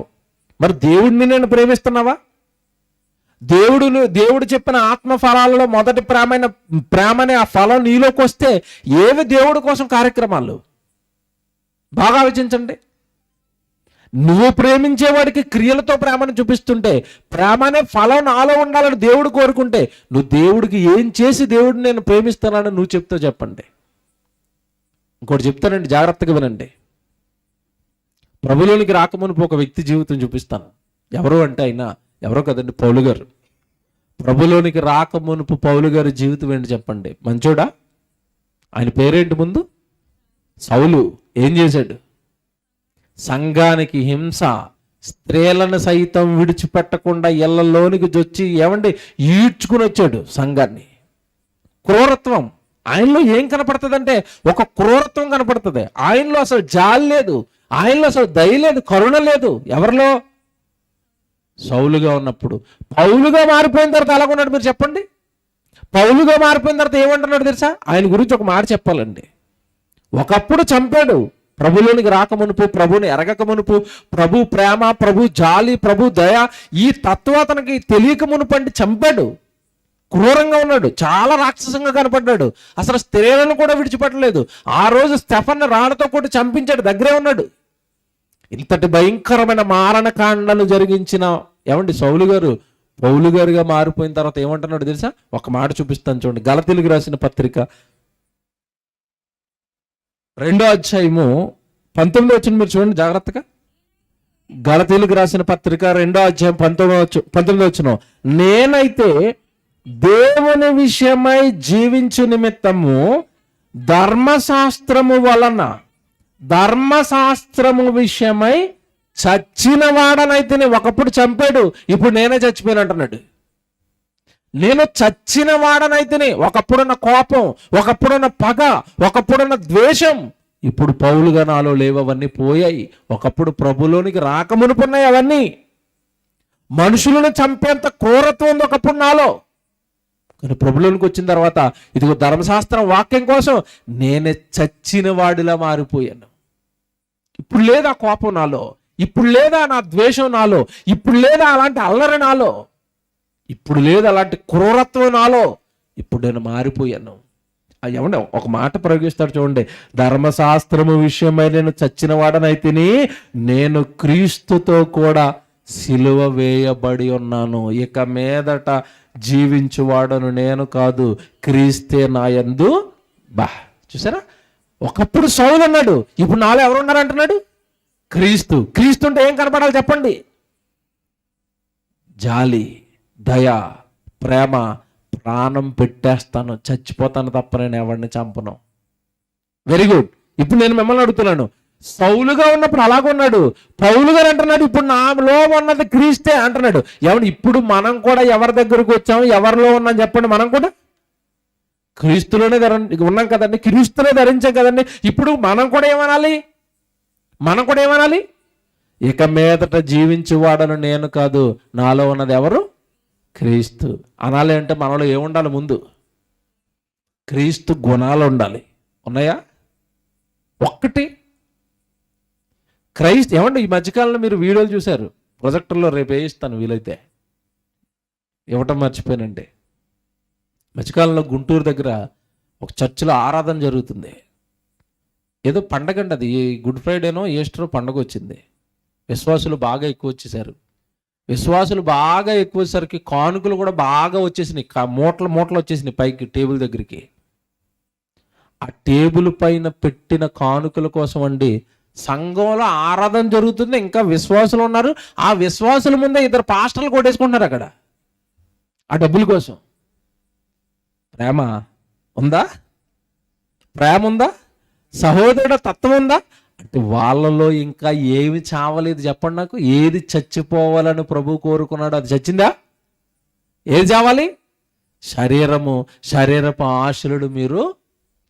మరి దేవుడిని నేను ప్రేమిస్తున్నావా? దేవుడు చెప్పిన ఆత్మ ఫలాలలో మొదటి ప్రేమనే ఆ ఫలం నీలోకి వస్తే ఏవి దేవుడి కోసం కార్యక్రమాలు? బాగా ఆలోచించండి. నువ్వు ప్రేమించేవాడికి క్రియలతో ప్రేమను చూపిస్తుంటే, ప్రేమనే ఫలం నాలో ఉండాలని దేవుడు కోరుకుంటే, నువ్వు దేవుడికి ఏం చేసి దేవుడిని నేను ప్రేమిస్తానని నువ్వు చెప్తావు చెప్పండి. ఇంకోటి చెప్తానండి, జాగ్రత్తగా వినండి. ప్రభులోనికి రాకమునుపు ఒక వ్యక్తి జీవితం చూపిస్తాను. ఎవరు అంటే ఎవరో కదండి, పౌలు గారు. ప్రభులోనికి రాకమునుపు పౌలు గారి జీవితం ఏంటి చెప్పండి? మంచోడా? ఆయన పేరేంటి ముందు? సౌలు. ఏం చేశాడు? సంఘానికి హింస, స్త్రీలను సైతం విడిచిపెట్టకుండా ఇళ్లలోనికి జొచ్చి ఈడ్చుకుని వచ్చాడు సంఘాన్ని. క్రూరత్వం ఆయనలో ఏం కనపడుతుందంటే ఒక క్రూరత్వం కనపడుతుంది. ఆయనలో అసలు జాలి లేదు, ఆయనలో అసలు దయ లేదు, కరుణ లేదు. ఎవరిలో? సౌలుగా ఉన్నప్పుడు. పౌలుగా మారిపోయిన తర్వాత ఎలాగున్నాడు మీరు చెప్పండి? పౌలుగా మారిపోయిన తర్వాత ఏమంటున్నాడు తెలుసా? ఆయన గురించి ఒక మాట చెప్పాలండి. ఒకప్పుడు చంపాడు, ప్రభులోనికి రాకమునుపు, ప్రభుని ఎరగక మునుపు, ప్రభు ప్రేమ, ప్రభు జాలి, ప్రభు దయ, ఈ తత్వం అతనికి తెలియక మునుపు అంటే చంపాడు. క్రూరంగా ఉన్నాడు, చాలా రాక్షసంగా కనపడ్డాడు, అసలు స్త్రీలను కూడా విడిచిపెట్టలేదు. ఆ రోజు స్టెఫన్ రాళ్లతో కూడా చంపించాడు, దగ్గరే ఉన్నాడు. ఇంతటి భయంకరమైన మారణకాండలు జరిగించిన సౌలు గారు పౌలు గారుగా మారిపోయిన తర్వాత ఏమంటున్నాడు తెలుసా? ఒక మాట చూపిస్తాను చూడండి. గలతీయులకు రాసిన పత్రిక 2వ అధ్యాయము 19వ వచనం మీరు చూడండి జాగ్రత్తగా. గలతీయులకు రాసిన పత్రిక 2వ అధ్యాయం 19వ వచనం, నేనైతే దేవుని విషయమై జీవించు నిమిత్తము ధర్మశాస్త్రము విషయమై చచ్చిన వాడనైతే, ఒకప్పుడు చంపాడు, ఇప్పుడు నేనే చచ్చిపోయాను అంటున్నాడు. నేను చచ్చిన వాడనైతేనే, ఒకప్పుడున్న కోపం, ఒకప్పుడున్న పగ, ఒకప్పుడున్న ద్వేషం, ఇప్పుడు పౌలుగా నాలో లేవు, అవన్నీ పోయాయి. ఒకప్పుడు ప్రభులోనికి రాకమునుపున్నాయి అవన్నీ. మనుషులను చంపేంత క్రూరత్వం ఉంది ఒకప్పుడు నాలో, కానీ ప్రభులోనికి వచ్చిన తర్వాత ఇదిగో ధర్మశాస్త్రం వాక్యం కోసం నేనే చచ్చిన వాడిలా మారిపోయాను. ఇప్పుడు లేదా కోపం నాలో, ఇప్పుడు లేదా నా ద్వేషం నాలో, ఇప్పుడు లేదా అలాంటి అల్లరి నాలో, ఇప్పుడు లేదు అలాంటి క్రూరత్వం నాలో, ఇప్పుడు నేను మారిపోయాను. ఒక మాట ప్రయోగిస్తాడు చూడండి. ధర్మశాస్త్రము విషయమై నేను చచ్చిన వాడనైతిని, నేను క్రీస్తుతో కూడా సిలువ వేయబడి ఉన్నాను. ఇక మీదట జీవించువాడను నేను కాదు, క్రీస్తే నా యందు. చూసారా, ఒకప్పుడు సౌలు అన్నాడు, ఇప్పుడు నాలో ఎవరు ఉన్నారు అంటున్నాడు? క్రీస్తు. క్రీస్తు అంటే ఏం కనపడాలి చెప్పండి? జాలి, దయ, ప్రేమ, ప్రాణం పెట్టేస్తాను, చచ్చిపోతాను తప్ప నేను ఎవరిని చంపను. Very good. ఇప్పుడు నేను మిమ్మల్ని అడుగుతున్నాను, సౌలుగా ఉన్నప్పుడు అలాగున్నాడు, పౌలు గారు అంటున్నాడు ఇప్పుడు నాలో ఉన్నది క్రీస్తే అంటున్నాడు. ఇప్పుడు మనం కూడా ఎవరి దగ్గరకు వచ్చాము, ఎవరిలో ఉన్నాం చెప్పండి? మనం కూడా క్రీస్తులోనే ఉన్నాం కదండి, క్రీస్తునే ధరించాం కదండి. ఇప్పుడు మనం కూడా ఏమనాలి? ఇక మీదట జీవించువాడను నేను కాదు, నాలో ఉన్నది ఎవరు? క్రీస్తు అనాలి. అంటే మనలో ఏముండాలి? ముందు క్రీస్తు గుణాలు ఉండాలి. ఉన్నాయా? ఒక్కటి క్రైస్ట్. ఈ మధ్యకాలంలో మీరు వీడియోలు చూశారు, ప్రొజెక్టర్లో రేపు వేయిస్తాను వీలైతే, ఇవ్వటం మర్చిపోయానండి. మధ్యకాలంలో గుంటూరు దగ్గర ఒక చర్చిలో ఆరాధన జరుగుతుంది. ఏదో పండగ అండి, అది గుడ్ ఫ్రైడేనో ఈస్టర్ పండగ వచ్చింది. విశ్వాసులు బాగా ఎక్కువ వచ్చేసారు. విశ్వాసులు బాగా ఎక్కువ వచ్చేసరికి కానుకలు కూడా బాగా వచ్చేసినాయి, మూటలు వచ్చేసినాయి పైకి టేబుల్ దగ్గరికి. ఆ టేబుల్ పైన పెట్టిన కానుకల కోసం అండి సంఘంలో ఆరాధన జరుగుతుంది, ఇంకా విశ్వాసులు ఉన్నారు. ఆ విశ్వాసుల ముందే 2 పాస్టర్లు కొట్టేసుకుంటున్నారు అక్కడ ఆ డబ్బుల కోసం. ప్రేమ ఉందా? సహోదరుడ తత్వం ఉందా అంటే వాళ్ళలో ఇంకా ఏమి చావలేదు చెప్పండి నాకు. ఏది చచ్చిపోవాలని ప్రభు కోరుకున్నాడు అది చచ్చిందా? ఏది చావాలి? శరీరపు ఆశలను మీరు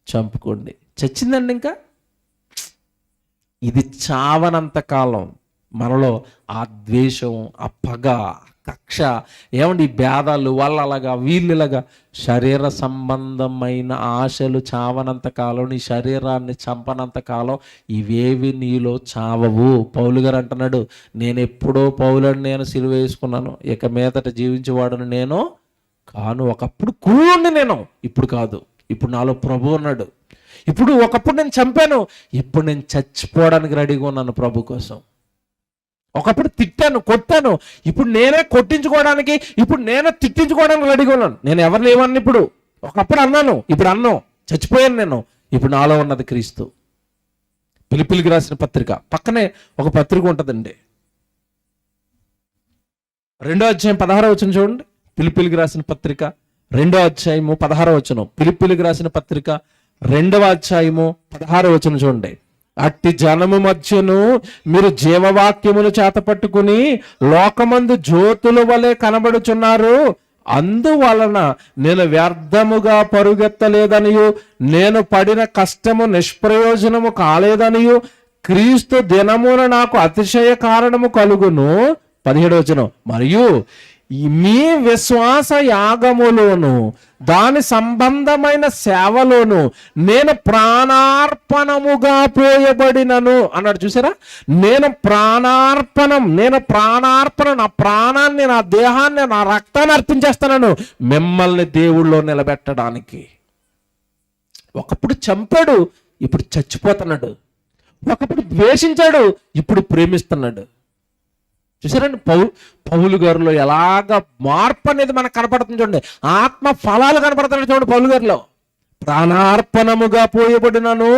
చంపుకోండి. చచ్చిందండి. ఇంకా ఇది చావనంత కాలం మనలో ఆ ద్వేషం, ఆ పగ, కక్ష, ఈ భేదాలు, వాళ్ళలాగా వీళ్ళలాగా శరీర సంబంధమైన ఆశలు చావనంత కాలం, నీ శరీరాన్ని చంపనంత కాలం ఇవేవి నీలో చావవు. పౌలు గారు అంటున్నాడు, నేను ఎప్పుడో పౌలను నేను సిలువ వేసుకున్నాను, ఇక మీదట జీవించేవాడును నేను కాను. ఒకప్పుడు కూడి నేను, ఇప్పుడు కాదు. ఇప్పుడు నాలో ప్రభు ఉన్నాడు. ఇప్పుడు ఒకప్పుడు నేను చంపాను, ఇప్పుడు నేను చచ్చిపోవడానికి రెడీగా ఉన్నాను ప్రభు కోసం. ఒకప్పుడు తిట్టాను, కొట్టాను, ఇప్పుడు నేనే కొట్టించుకోవడానికి, ఇప్పుడు నేనే తిట్టించుకోవడానికి రెడీగా ఉన్నాను. నేను ఎవరిని ఏమన్నా ఇప్పుడు, ఒకప్పుడు అన్నాను, ఇప్పుడు అన్నాను, చచ్చిపోయాను నేను. ఇప్పుడు నాలో ఉన్నది క్రీస్తు. ఫిలిప్పీయులకు రాసిన పత్రిక పక్కనే ఒక పత్రిక ఉంటుందండి, 2వ అధ్యాయం 16వ వచనం చూడండి. ఫిలిప్పీయులకు రాసిన పత్రిక 2వ అధ్యాయము 16వ వచనం. ఫిలిప్పీయులకు రాసిన పత్రిక 2వ అధ్యాయము 16వ వచనం చూడండి. అట్టి జనము మధ్యను మీరు జీవవాక్యమును చేతపట్టుకుని లోకమందు జ్యోతుల వలె కనబడుచున్నారు. అందువలన నేను వ్యర్థముగా పరుగెత్తలేదనియు, నేను పడిన కష్టము నిష్ప్రయోజనము కాలేదనియు, క్రీస్తు దినమున నాకు అతిశయ కారణము కలుగును. 17వ వచనం. మరియు మీ విశ్వాస యాగములోను దాని సంబంధమైన సేవలోను నేను ప్రాణార్పణముగా పోయబడినను అన్నాడు. చూసారా, నేను ప్రాణార్పణ, నా ప్రాణాన్ని, నా దేహాన్ని, నా రక్తాన్ని అర్పించేస్తున్నాను మిమ్మల్ని దేవుళ్ళో నిలబెట్టడానికి. ఒకప్పుడు చంపాడు, ఇప్పుడు చచ్చిపోతున్నాడు. ఒకప్పుడు ద్వేషించాడు, ఇప్పుడు ప్రేమిస్తున్నాడు. చూసారండి, పౌలు గారిలో ఎలాగ మార్పు అనేది మనకు కనపడుతుంది చూడండి. ఆత్మ ఫలాలు కనపడుతున్నాయి చూడండి పౌలు గారిలో. ప్రాణార్పణముగా పోయబడినను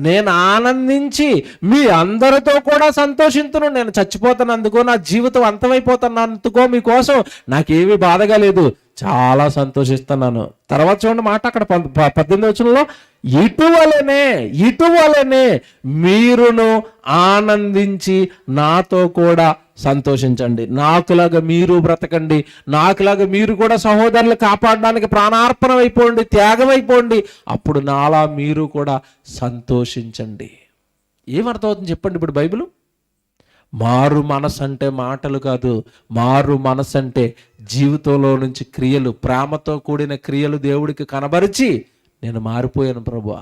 నేను ఆనందించి మీ అందరితో కూడా సంతోషించును. నేను చచ్చిపోతున్నందుకో, నా జీవితం అంతమైపోతున్నందుకో మీకోసం నాకేమీ బాధగా లేదు, చాలా సంతోషిస్తున్నాను. తర్వాత చూడండి మాట అక్కడ 18వ వచనంలో, ఇటువలనే మీరును ఆనందించి నాతో కూడా సంతోషించండి. నాకులాగా మీరు బ్రతకండి, నాకులాగా మీరు కూడా సహోదరులు కాపాడడానికి ప్రాణార్పణం అయిపోండి, త్యాగం అయిపోండి. అప్పుడు నాలా మీరు కూడా సంతోషించండి. ఏమర్థమవుతుంది చెప్పండి ఇప్పుడు బైబిల్? మారు మనసు అంటే మాటలు కాదు, మారు మనసు అంటే జీవితంలో నుంచి క్రియలు, ప్రేమతో కూడిన క్రియలు దేవుడికి కనబరిచి నేను మారిపోయాను ప్రభువా.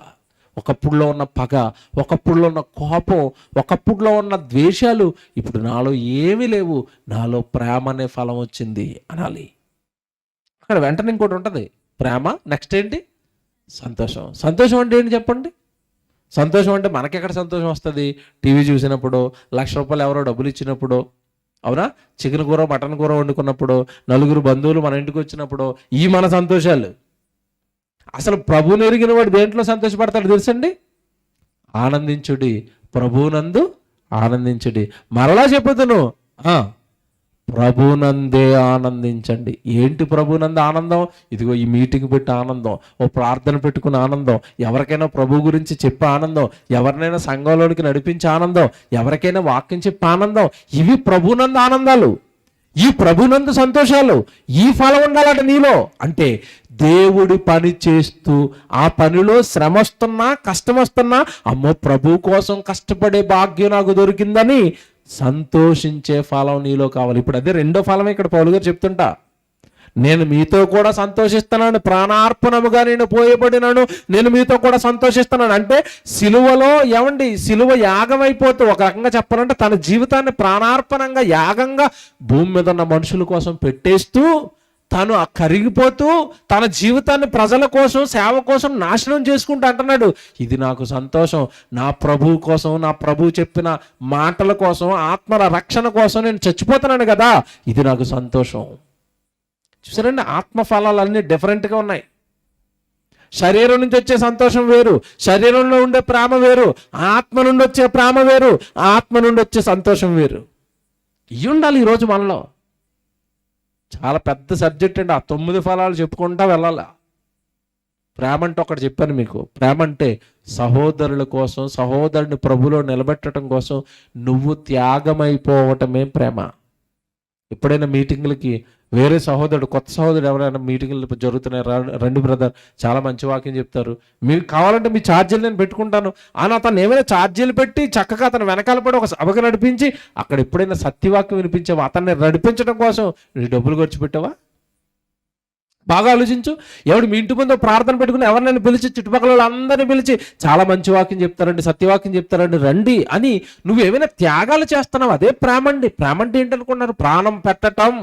ఒకప్పుడులో ఉన్న పగ, ఒకప్పుడులో ఉన్న కోపం, ఒకప్పుడులో ఉన్న ద్వేషాలు ఇప్పుడు నాలో ఏమీ లేవు, నాలో ప్రేమ అనే ఫలం వచ్చింది అనాలి. అక్కడ వెంటనే ఇంకోటి ఉంటుంది, ప్రేమ. నెక్స్ట్ ఏంటి? సంతోషం. సంతోషం అంటే ఏంటి చెప్పండి? సంతోషం అంటే మనకెక్కడ సంతోషం వస్తుంది? టీవీ చూసినప్పుడు, ₹1,00,000 ఎవరో డబ్బులు ఇచ్చినప్పుడు, అవునా, చికెన్ కూర మటన్ కూర వండుకున్నప్పుడు, నలుగురు బంధువులు మన ఇంటికి వచ్చినప్పుడు, ఈ మన సంతోషాలు. అసలు ప్రభువుని ఎరిగిన వాడు దేంట్లో సంతోషపడతాడు తెలుసండి? ఆనందించుడి, ప్రభువునందు ఆనందించుడి. మరలా చెప్పుతును, ప్రభునందే ఆనందించండి. ఏంటి ప్రభునందు ఆనందం? ఇదిగో ఈ మీటింగ్ పెట్టి ఆనందం, ఓ ప్రార్థన పెట్టుకున్న ఆనందం, ఎవరికైనా ప్రభు గురించి చెప్పే ఆనందం, ఎవరినైనా సంఘంలోనికి నడిపించే ఆనందం, ఎవరికైనా వాక్యం చెప్పే ఆనందం. ఇవి ప్రభునందు ఆనందాలు, ఈ ప్రభునందు సంతోషాలు. ఈ ఫలం ఉండాలట నీలో. అంటే దేవుడి పని చేస్తూ ఆ పనిలో శ్రమ వస్తున్నా, కష్టం వస్తున్నా, అమ్మో ప్రభు కోసం కష్టపడే భాగ్యం నాకు దొరికిందని సంతోషించే ఫలం నీలో కావాలి. ఇప్పుడు అదే రెండో ఫలమే ఇక్కడ పౌలు గారు చెప్తుంటా. నేను మీతో కూడా సంతోషిస్తున్నాను, ప్రాణార్పణముగా నేను పోయబడినాను, నేను మీతో కూడా సంతోషిస్తున్నాను. అంటే సిలువలో ఏమండి, సిలువ యాగం అయిపోతూ, ఒక రకంగా చెప్పాలంటే తన జీవితాన్ని ప్రాణార్పణంగా, యాగంగా భూమి మీద ఉన్న మనుషుల కోసం పెట్టేస్తూ, తను కరిగిపోతూ తన జీవితాన్ని ప్రజల కోసం, సేవ కోసం నాశనం చేసుకుంటూ అంటున్నాడు, ఇది నాకు సంతోషం, నా ప్రభువు కోసం, నా ప్రభువు చెప్పిన మాటల కోసం, ఆత్మల రక్షణ కోసం నేను చచ్చిపోతున్నాను కదా, ఇది నాకు సంతోషం. చూసారండి, ఆత్మఫలాలన్నీ డిఫరెంట్గా ఉన్నాయి. శరీరం నుంచి వచ్చే సంతోషం వేరు, శరీరంలో ఉండే ప్రేమ వేరు, ఆత్మ నుండి వచ్చే ప్రేమ వేరు, ఆత్మ నుండి వచ్చే సంతోషం వేరు. ఇవి ఉండాలి ఈరోజు మనలో. చాలా పెద్ద సబ్జెక్ట్ అండి, ఆ 9 ఫలాలు చెప్పుకుంటా వెళ్ళాలి. ప్రేమ అంటే ఒకటి చెప్పాను మీకు. ప్రేమ అంటే సహోదరుల కోసం, సహోదరుని ప్రభులో నిలబెట్టడం కోసం నువ్వు త్యాగమైపోవటమే ప్రేమ. ఎప్పుడైనా మీటింగ్లకి వేరే సహోదరుడు, కొత్త సహోదరుడు ఎవరైనా మీటింగ్లు జరుగుతున్నాయి, రండి బ్రదర్, చాలా మంచి వాక్యం చెప్తారు, మీకు కావాలంటే మీ ఛార్జీలు నేను పెట్టుకుంటాను అని అతను ఏమైనా ఛార్జీలు పెట్టి చక్కగా అతను వెనకాల పడి ఒక సభకు నడిపించి అక్కడ ఎప్పుడైనా సత్యవాక్యం వినిపించావా? అతన్ని నడిపించడం కోసం నీ డబ్బులు ఖర్చు పెట్టావా? బాగా ఆలోచించు. ఎవడు మీ ఇంటి ముందు ప్రార్థన పెట్టుకుని ఎవరినైనా పిలిచి, చుట్టుపక్కల వాళ్ళందరినీ పిలిచి చాలా మంచి వాక్యం చెప్తారండి, సత్యవాక్యం చెప్తారండి, రండి అని నువ్వు ఏమైనా త్యాగాలు చేస్తున్నావు, అదే ప్రేమ అండి. ప్రేమ అంటే ఏంటనుకున్నారు? ప్రాణం పెట్టటం.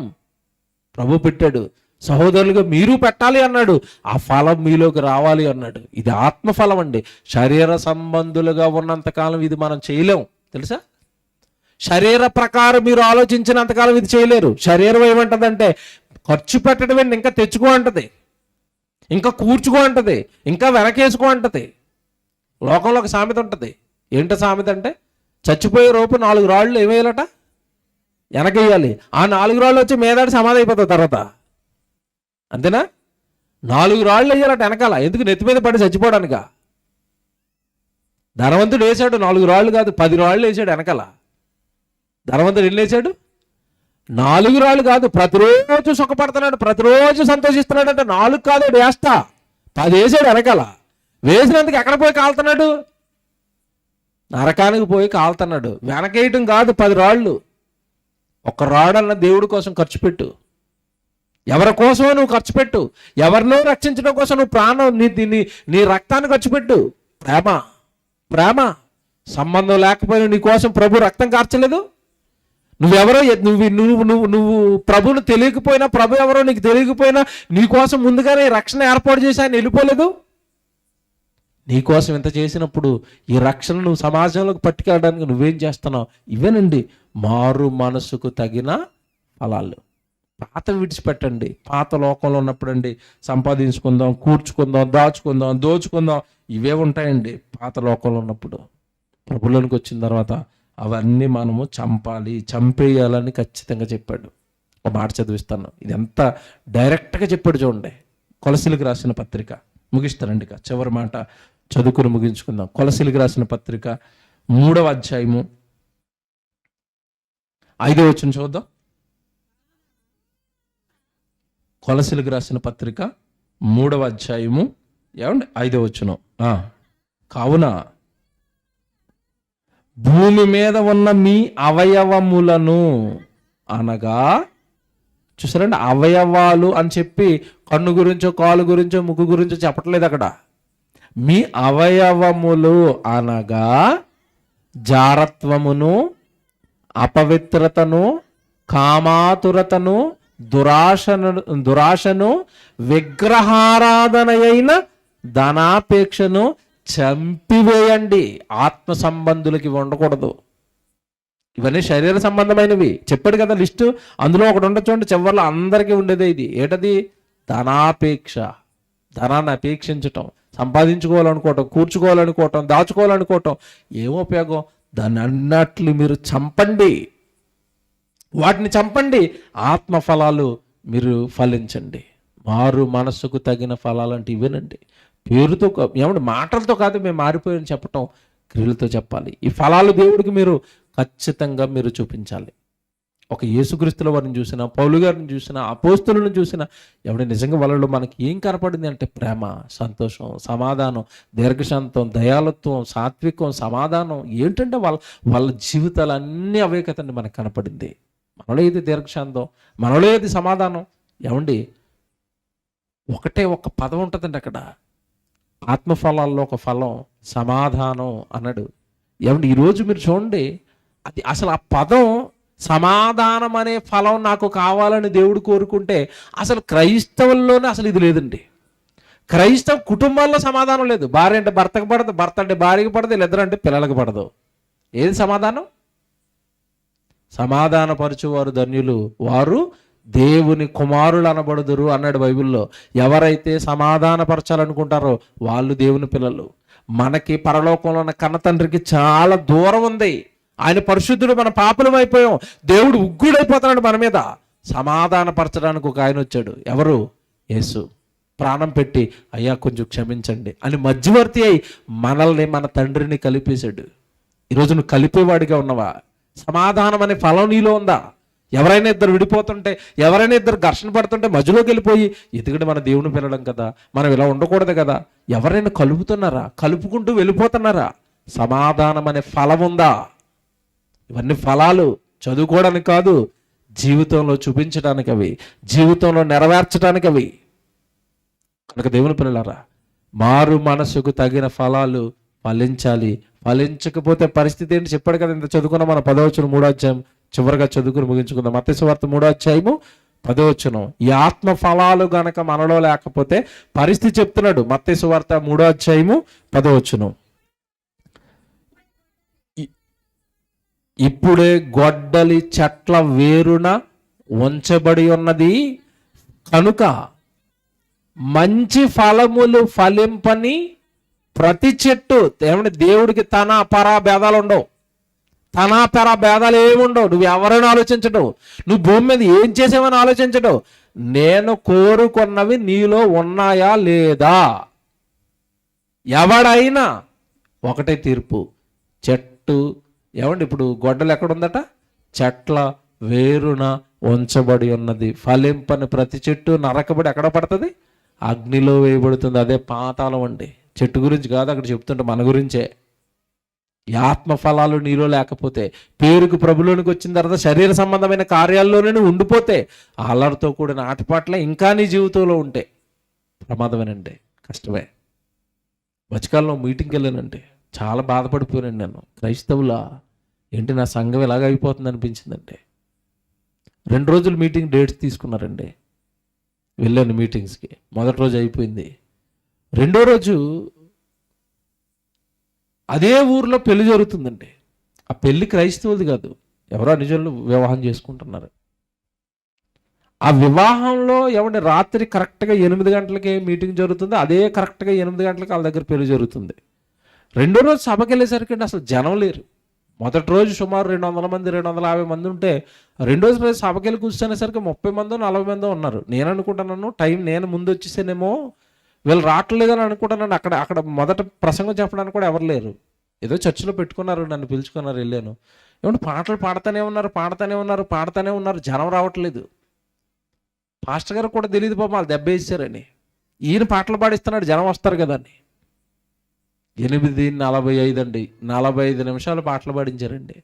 ప్రభు పెట్టాడు, సహోదరులుగా మీరు పెట్టాలి అన్నాడు, ఆ ఫలం మీలోకి రావాలి అన్నాడు. ఇది ఆత్మఫలం అండి. శరీర సంబంధులుగా ఉన్నంతకాలం ఇది మనం చేయలేం, తెలుసా? శరీర ప్రకారం మీరు ఆలోచించినంతకాలం ఇది చేయలేరు. శరీరం ఏమంటదంటే ఖర్చు పెట్టడం ఇంకా తెచ్చుకో అంటది, ఇంకా కూర్చుకో అంటది, ఇంకా వెనకేసుకో అంటది. లోకంలో ఒక సామెత ఉంటుంది. ఏంటో సామెత అంటే, చచ్చిపోయే రూపు 4 రాళ్ళు ఏమేయాలట? వెనకేయాలి. ఆ 4 రాళ్ళు వచ్చి మీదాడి సమాధి అయిపోతుంది తర్వాత, అంతేనా? 4 రాళ్ళు వేయాలట వెనకాల. ఎందుకు? నెత్తి మీద పడి చచ్చిపోవడానిక. ధనవంతుడు వేసాడు 4 రాళ్ళు కాదు, 10 రాళ్ళు వేసాడు వెనకాల. ధనవంతుడు ఎన్ని వేసాడు? 4 రాళ్ళు కాదు, ప్రతిరోజు సుఖపడుతున్నాడు, ప్రతిరోజు సంతోషిస్తున్నాడు. అంటే 4 కాదు వేస్తా, 10 వేసాడు వెనకాల. వేసినందుకు ఎక్కడ పోయి కాలుతున్నాడు? నరకానికి పోయి కాలుతున్నాడు. వెనకేయటం కాదు, 10 రాళ్ళు. 1 రాడు అన్న దేవుడి కోసం ఖర్చు పెట్టు. ఎవరి కోసమో నువ్వు ఖర్చు పెట్టు, ఎవరినో రక్షించడం కోసం నువ్వు ప్రాణం నీ రక్తాన్ని ఖర్చు పెట్టు. ప్రేమ ప్రేమ సంబంధం లేకపోయినా నీ కోసం ప్రభు రక్తం కార్చలేదు. నువ్వెవరో నువ్వు ప్రభుని తెలియకపోయినా, ప్రభు ఎవరో నీకు తెలియకపోయినా నీ కోసం ముందుగానే రక్షణ ఏర్పాటు చేసి ఆయన వెళ్ళిపోలేదు. నీ కోసం ఇంత చేసినప్పుడు ఈ రక్షణ నువ్వు సమాజంలోకి పట్టుకెళ్ళడానికి నువ్వేం చేస్తున్నావు? ఇవేనండి మారు మనసుకు తగిన ఫలాలు. పాత విడిచిపెట్టండి. పాత లోకంలో ఉన్నప్పుడు అండి సంపాదించుకుందాం, కూర్చుకుందాం, దాచుకుందాం, దోచుకుందాం, ఇవే ఉంటాయండి పాత లోకంలో ఉన్నప్పుడు. ప్రభులోనికి వచ్చిన తర్వాత అవన్నీ మనము చంపేయాలని ఖచ్చితంగా చెప్పాడు. ఒక మాట చదివిస్తాను, ఇది ఎంత డైరెక్ట్గా చెప్పాడు చూడండి. కొలసీలకు రాసిన పత్రిక, ముగిస్తానండి ఇక చివరి మాట చదువుకుని ముగించుకుందాం. కొలసీలకు రాసిన పత్రిక 3వ అధ్యాయము 5వ వచనం చూద్దాం. కొలసీలకు రాసిన పత్రిక 3వ అధ్యాయము 5వ వచనం. కావున భూమి మీద ఉన్న మీ అవయవములను, అనగా చూసారండి, అవయవాలు అని చెప్పి కన్ను గురించో, కాలు గురించో, ముక్కు గురించో చెప్పట్లేదు అక్కడ. మీ అవయవములు అనగా జారత్వమును, అపవిత్రతను, కామాతురతను, దురాశను, విగ్రహారాధన అయిన ధనాపేక్షను చంపివేయండి. ఆత్మ సంబంధులకి ఉండకూడదు. ఇవన్నీ శరీర సంబంధమైనవి చెప్పాడు కదా లిస్టు. అందులో ఒకటి ఉండొచ్చు, చివరిలో అందరికీ ఉండేదే ఇది. ఏంటది? ధనాపేక్ష. ధనాన్ని అపేక్షించటం, సంపాదించుకోవాలనుకోవటం, కూర్చుకోవాలనుకోవటం, దాచుకోవాలనుకోవటం. ఏం ఉపయోగం? దాన్ని అన్నట్లు మీరు చంపండి, వాటిని చంపండి. ఆత్మ ఫలాలు మీరు ఫలించండి. మారు మనసుకు తగిన ఫలాలు అంటే ఇవేనండి. పేరుతో ఏమంటే మాటలతో కాదు మేము మారిపోయాని చెప్పటం, క్రియలతో చెప్పాలి. ఈ ఫలాలు దేవుడికి మీరు ఖచ్చితంగా మీరు చూపించాలి. ఒక యేసుక్రీస్తుల వారిని చూసినా, పౌలు గారిని చూసినా, అపోస్తులను చూసినా, ఎవడి నిజంగా వాళ్ళలో మనకి ఏం కనపడింది అంటే ప్రేమ, సంతోషం, సమాధానం, దీర్ఘశాంతం, దయాలత్వం, సాత్వికం, సమాధానం. ఏంటంటే వాళ్ళ జీవితాలు అన్నీ అవే కదండి మనకు కనపడింది. మనలో ఏది దీర్ఘశాంతం, మనలో ఏది సమాధానం. ఏమండి ఒక పదం ఉంటుందండి అక్కడ. ఆత్మఫలాల్లో ఒక ఫలం సమాధానం అన్నాడు. ఏమండి ఈరోజు మీరు చూడండి, అది అసలు ఆ పదం సమాధానం అనే ఫలం నాకు కావాలని దేవుడు కోరుకుంటే అసలు క్రైస్తవుల్లోనే అసలు ఇది లేదండి. క్రైస్తవ కుటుంబాల్లో సమాధానం లేదు. భార్య అంటే భర్తకు పడదు, భర్త అంటే భార్యకి పడదు, వీళ్ళిద్దరు అంటే పిల్లలకు పడదు. ఏది సమాధానం? సమాధానపరచువారు ధన్యులు, వారు దేవుని కుమారులు అనబడుదురు అన్నాడు బైబిల్లో. ఎవరైతే సమాధానపరచాలనుకుంటారో వాళ్ళు దేవుని పిల్లలు. మనకి పరలోకంలో ఉన్న కన్న తండ్రికి చాలా దూరం ఉంది. ఆయన పరిశుద్ధుడు, మన పాపలం అయిపోయాం. దేవుడు ఉగ్గుడైపోతున్నాడు మన మీద. సమాధానపరచడానికి ఒక ఆయన వచ్చాడు. ఎవరు? యేసు. ప్రాణం పెట్టి అయ్యా కొంచెం క్షమించండి అని మధ్యవర్తి అయి మనల్ని, మన తండ్రిని కలిపేశాడు. ఈరోజు నువ్వు కలిపేవాడిగా ఉన్నవా? సమాధానం అనే ఫలం నీలో ఉందా? ఎవరైనా ఇద్దరు విడిపోతుంటే, ఎవరైనా ఇద్దరు ఘర్షణ పడుతుంటే మధ్యలోకి వెళ్ళిపోయి ఎందుకంటే మన దేవుని పిల్లడం కదా, మనం ఇలా ఉండకూడదు కదా, ఎవరైనా కలుపుతున్నారా? కలుపుకుంటూ వెళ్ళిపోతున్నారా? సమాధానం అనే ఫలం ఉందా? ఇవన్నీ ఫలాలు చదువుకోవడానికి కాదు, జీవితంలో చూపించడానికి అవి, జీవితంలో నెరవేర్చడానికి అవి. కనుక దేవుని పిల్లలారా, మారు మనసుకు తగిన ఫలాలు ఫలించాలి. ఫలించకపోతే పరిస్థితి ఏంటి చెప్పాడు కదా. ఇంత చదువుకున్నాం మన 10వ వచనం 3వ అధ్యాయం చివరిగా చదువుకుని ముగించుకుందాం. మత్తయి సువార్త 3వ అధ్యాయము 10వ వచనం. ఈ ఆత్మ ఫలాలు గనక మనలో లేకపోతే పరిస్థితి చెప్తున్నాడు. మత్తయి సువార్త 3వ అధ్యాయము 10వ వచనం. ఇప్పుడే గొడ్డలి చెట్ల వేరున ఉంచబడి ఉన్నది కనుక మంచి ఫలములు ఫలింపని ప్రతి చెట్టు. ఏమంటే దేవుడికి తన పరా భేదాలు ఉండవు. తన పరా భేదాలు ఏముండవు. నువ్వు ఎవరైనా ఆలోచించడు, నువ్వు భూమి మీద ఏం చేసావని ఆలోచించడు. నేను కోరుకున్నవి నీలో ఉన్నాయా లేదా? ఎవడైనా ఒకటే తీర్పు. చెట్టు ఏమండి ఇప్పుడు గొడ్డలు ఎక్కడుందట? చెట్ల వేరున ఉంచబడి ఉన్నది. ఫలింపని ప్రతి చెట్టు నరకబడి ఎక్కడ పడుతుంది? అగ్నిలో వేయబడుతుంది. అదే పాతాళం అండి. చెట్టు గురించి కాదు అక్కడ చెప్తుంటే మన గురించే. ఈ ఆత్మ ఫలాలు నీలో లేకపోతే, పేరుకు ప్రభులోనికి వచ్చిన తర్వాత శరీర సంబంధమైన కార్యాల్లోనే ఉండిపోతే, ఆ అల్లరితో కూడిన ఆటపాట్లే ఇంకా నీ జీవితంలో ఉంటే ప్రమాదమేనండి, కష్టమే. మధ్యకాలంలో మీటింగ్కి వెళ్ళానండి, చాలా బాధపడిపోయానండి. నేను క్రైస్తవులా ఏంటి నా సంఘం ఇలాగ అయిపోతుంది అనిపించిందండి. 2 రోజులు మీటింగ్ డేట్స్ తీసుకున్నారండి. వెళ్ళాను మీటింగ్స్కి. మొదటి రోజు అయిపోయింది. రెండో రోజు అదే ఊర్లో పెళ్లి జరుగుతుందండి. ఆ పెళ్లి క్రైస్తవులది కాదు, ఎవరో నిజంలో వివాహం చేసుకుంటున్నారు. ఆ వివాహంలో ఎవరి రాత్రి కరెక్ట్గా 8 గంటలకి మీటింగ్ జరుగుతుంది, అదే కరెక్ట్గా 8 గంటలకి వాళ్ళ దగ్గర పెళ్లి జరుగుతుంది. రెండో రోజు సభకి వెళ్ళేసరికి అసలు జనం లేరు. మొదటి రోజు సుమారు 200 మంది 250 మంది ఉంటే, రెండో రోజు సభకి వెళ్ళి కూర్చునేసరికి 30 మందో 40 మందో ఉన్నారు. నేను అనుకుంటున్నాను టైం నేను ముందు వచ్చేసానేమో, వీళ్ళు రావట్లేదని అనుకుంటున్నాను. అక్కడ మొదట ప్రసంగం చెప్పడానికి కూడా ఎవరు లేరు. ఏదో చర్చిలో పెట్టుకున్నారు, నన్ను పిలుచుకున్నారు, వెళ్ళాను. ఏమంటే పాటలు పాడుతూనే ఉన్నారు, జనం రావట్లేదు. పాస్టర్ గారు కూడా తెలియదు పాపం వాళ్ళు దెబ్బ వేసారని. ఈయన పాటలు పాడిస్తున్నాడు, జనం వస్తారు కదా అని. 8:45 అండి, 45 నిమిషాలు పాటలు పాడించారండి,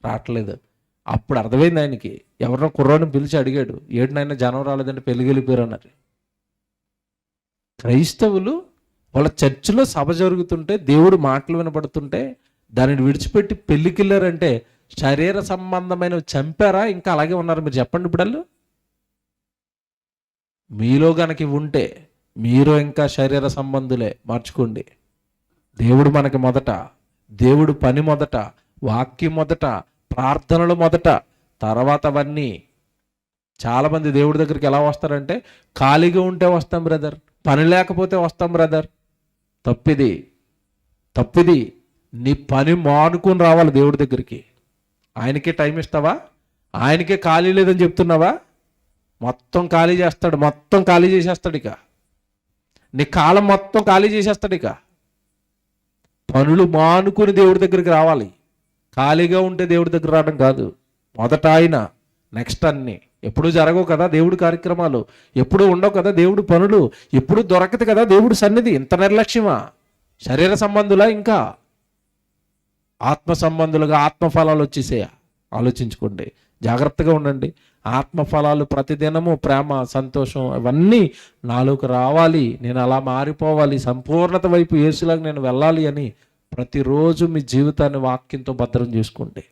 రావట్లేదు. అప్పుడు అర్థమైంది ఆయనకి. ఎవరినో కుర్రాడిని పిలిచి అడిగాడు, ఏడునైనా జనం రాలేదంటే పెళ్ళికి వెళ్ళిపోయారు అన్నారు. క్రైస్తవులు వాళ్ళ చర్చిలో సభ జరుగుతుంటే, దేవుడు మాటలు వినపడుతుంటే దానిని విడిచిపెట్టి పెళ్ళికి వెళ్ళారంటే శరీర సంబంధమైనవి చంపారా, ఇంకా అలాగే ఉన్నారు? మీరు చెప్పండి. ఇప్పుడు మీలో గనక ఉంటే మీరు ఇంకా శరీర సంబంధులే, మార్చుకోండి. దేవుడు మనకి మొదట, దేవుడు పని మొదట, వాక్యం మొదట, ప్రార్థనలు మొదట, తర్వాత అవన్నీ. చాలామంది దేవుడి దగ్గరికి ఎలా వస్తారంటే, ఖాళీగా ఉంటే వస్తాం బ్రదర్, పని లేకపోతే వస్తాం బ్రదర్. తప్పిది. నీ పని మానుకొని రావాలి దేవుడి దగ్గరికి. ఆయనకే టైం ఇస్తావా? ఆయనకే ఖాళీ లేదని చెప్తున్నావా? మొత్తం ఖాళీ చేస్తాడు, మొత్తం ఖాళీ చేసేస్తాడు. ఇక నీ కాలం మొత్తం ఖాళీ చేసేస్తాడు. ఇక పనులు మానుకుని దేవుడి దగ్గరికి రావాలి. ఖాళీగా ఉంటే దేవుడి దగ్గర రావడం కాదు. మొదట ఆయన, నెక్స్ట్ అన్ని. ఎప్పుడు జరగవు కదా దేవుడి కార్యక్రమాలు, ఎప్పుడు ఉండవు కదా దేవుడి పనులు, ఎప్పుడు దొరకదు కదా దేవుడి సన్నిధి. ఇంత నిర్లక్ష్యమా? శరీర సంబంధులా, ఇంకా ఆత్మ సంబంధులుగా ఆత్మఫలాలు వచ్చేసేయ. ఆలోచించుకోండి, జాగ్రత్తగా ఉండండి. ఆత్మఫలాలు ప్రతిదినము ప్రేమ, సంతోషం, అవన్నీ నాలోకి రావాలి. నేను అలా మారిపోవాలి, సంపూర్ణత వైపు యేసులాగా నేను వెళ్ళాలి అని ప్రతిరోజు మీ జీవితాన్ని వాక్యంతో భద్రం చేసుకోండి.